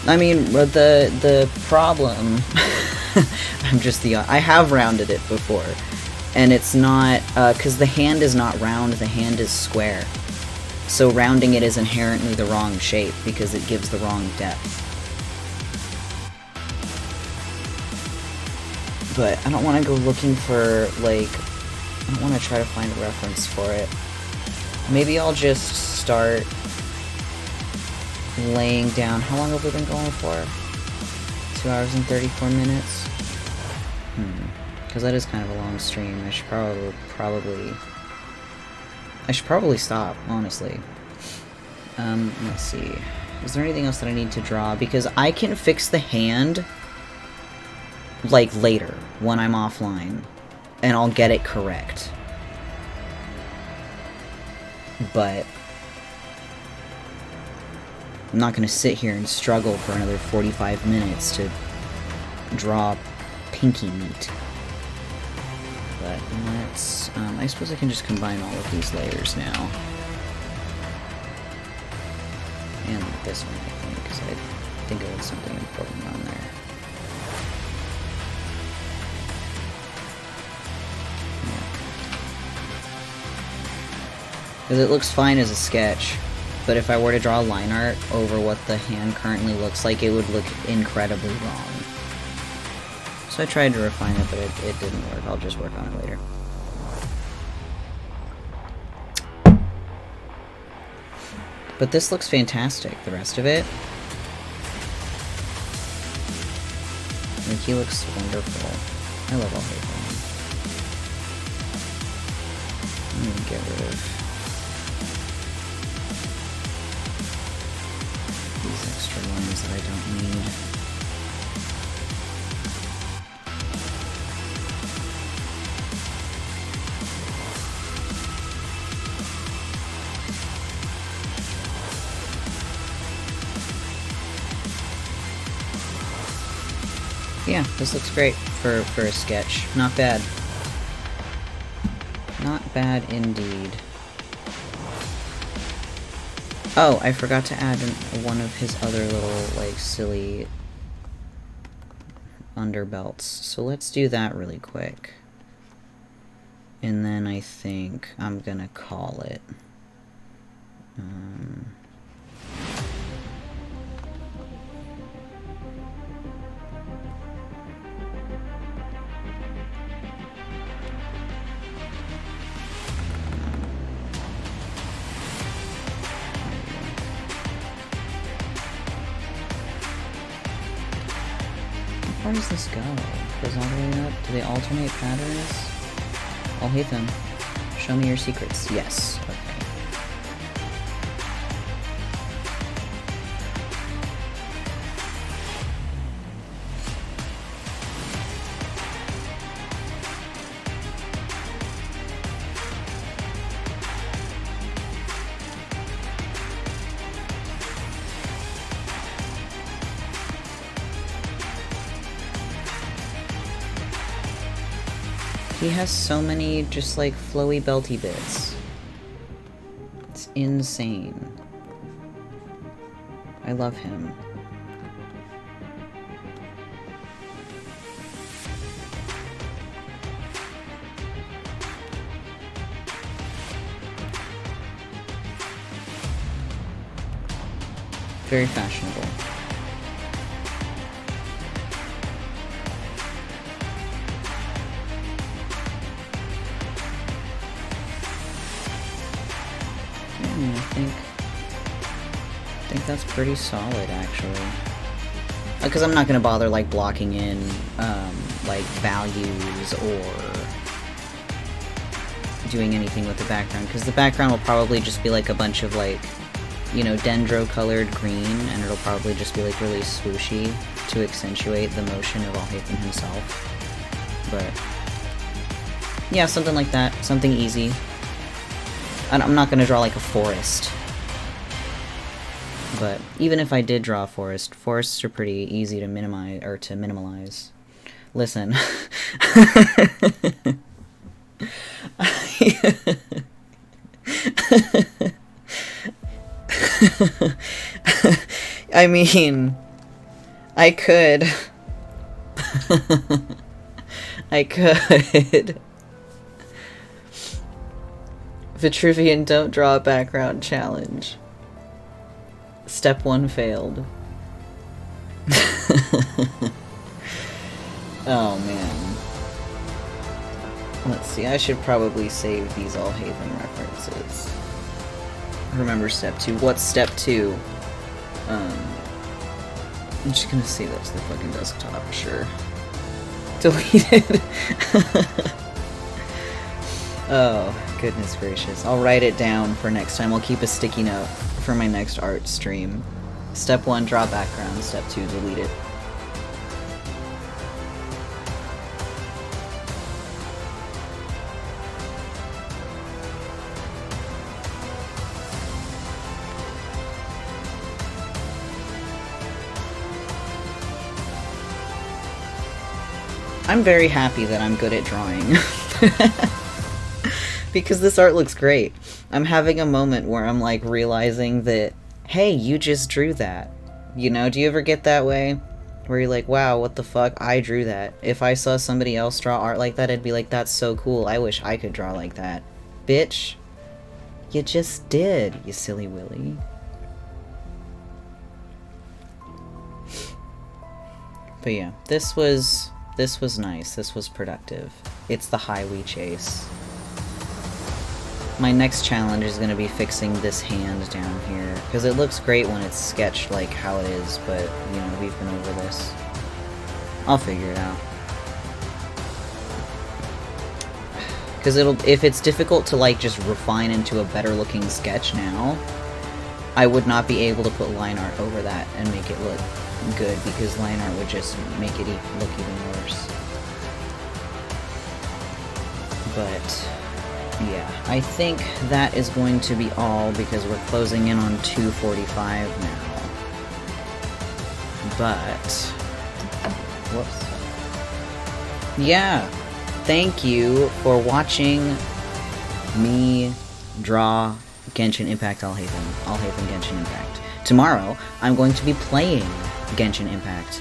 I mean, the problem... I have rounded it before. And it's not, because the hand is not round, the hand is square. So rounding it is inherently the wrong shape, because it gives the wrong depth. But I don't want to go looking for, like, I don't want to try to find a reference for it. Maybe I'll just start laying down. How long have we been going for? 2 hours and 34 minutes? Because that is kind of a long stream. I should probably stop, honestly. Let's see. Is there anything else that I need to draw? Because I can fix the hand, like, later, when I'm offline, and I'll get it correct. But I'm not going to sit here and struggle for another 45 minutes to draw pinky meat. But let's, I suppose I can just combine all of these layers now. And this one, I think, because I think it was something important on there. Because it looks fine as a sketch, but if I were to draw line art over what the hand currently looks like, it would look incredibly wrong. So I tried to refine it, but it didn't work. I'll just work on it later. But this looks fantastic, the rest of it. Like, he looks wonderful. I love Alhaitham. I'm gonna get rid of these extra lines that I don't need. Yeah, this looks great for a sketch. Not bad. Not bad indeed. Oh, I forgot to add one of his other little, like, silly underbelts. So let's do that really quick. And then I think I'm gonna call it. How far does this go? Goes all the way up? Do they alternate patterns? Alhaitham, show me your secrets. Yes. Okay. He has so many just like flowy belty bits. It's insane. I love him. Very fashionable. I think that's pretty solid, actually. Because I'm not gonna bother like blocking in like values or doing anything with the background, because the background will probably just be like a bunch of like, you know, dendro-colored green, and it'll probably just be like really swooshy to accentuate the motion of Alhaitham himself. But yeah, something like that, something easy. I'm not gonna draw like a forest. But even if I did draw a forest, forests are pretty easy to minimize, or to minimalize. Listen. I mean, I could. I could. Vitruvian don't draw a background challenge. Step 1 failed. Oh man. Let's see, I should probably save these Alhaitham references. Remember step 2. What's step 2? I'm just gonna save that to the fucking desktop, sure. Deleted. Oh, goodness gracious. I'll write it down for next time. I'll keep a sticky note for my next art stream. Step 1, draw background. Step 2, delete it. I'm very happy that I'm good at drawing. Because this art looks great. I'm having a moment where I'm like realizing that, hey, you just drew that. You know, do you ever get that way? Where you're like, wow, what the fuck, I drew that. If I saw somebody else draw art like that, I'd be like, that's so cool, I wish I could draw like that. Bitch, you just did, you silly willy. But yeah, this was nice, this was productive. It's the high we chase. My next challenge is going to be fixing this hand down here, because it looks great when it's sketched like how it is, but, you know, we've been over this. I'll figure it out. Because if it's difficult to, like, just refine into a better looking sketch now, I would not be able to put line art over that and make it look good, because line art would just make it look even worse. But yeah, I think that is going to be all, because we're closing in on 2:45 now. But, whoops. yeah, thank you for watching me draw Genshin Impact Alhaitham. Alhaitham Genshin Impact. Tomorrow, I'm going to be playing Genshin Impact.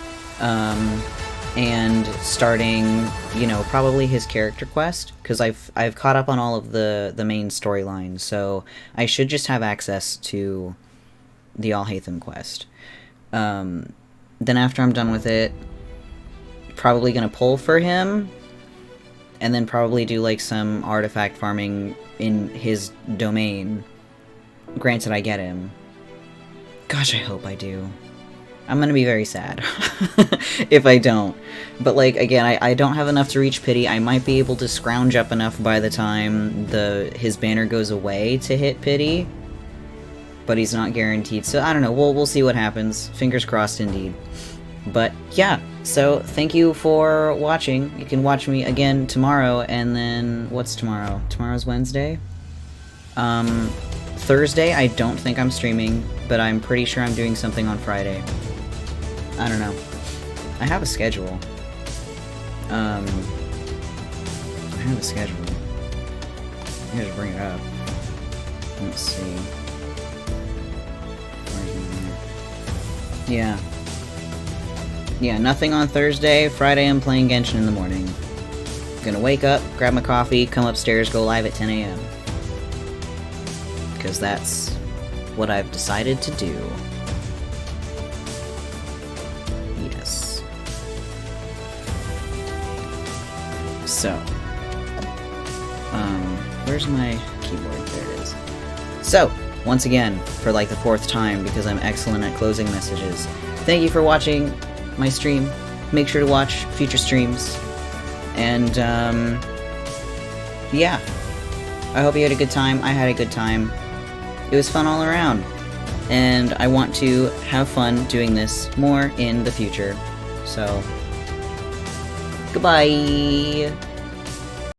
And starting, you know, probably his character quest, because I've caught up on all of the main storylines, so I should just have access to the Alhaitham quest. Then after I'm done with it, probably gonna pull for him, and then probably do like some artifact farming in his domain. Granted, I get him. Gosh, I hope I do. I'm gonna be very sad if I don't. But, like, again, I don't have enough to reach pity. I might be able to scrounge up enough by the time his banner goes away to hit pity. But he's not guaranteed, so I don't know. We'll see what happens. Fingers crossed, indeed. But, yeah. So, thank you for watching. You can watch me again tomorrow, and then... What's tomorrow? Tomorrow's Wednesday? Thursday, I don't think I'm streaming, but I'm pretty sure I'm doing something on Friday. I don't know. I have a schedule. I have a schedule. I gotta bring it up. Let's see. Yeah. Yeah, nothing on Thursday. Friday I'm playing Genshin in the morning. Gonna wake up, grab my coffee, come upstairs, go live at 10 AM. Because that's what I've decided to do. Yes. So. Where's my keyboard? There it is. So, once again, for like the 4th time, because I'm excellent at closing messages, thank you for watching my stream. Make sure to watch future streams. And, yeah. I hope you had a good time. I had a good time. It was fun all around. And I want to have fun doing this more in the future. So, goodbye!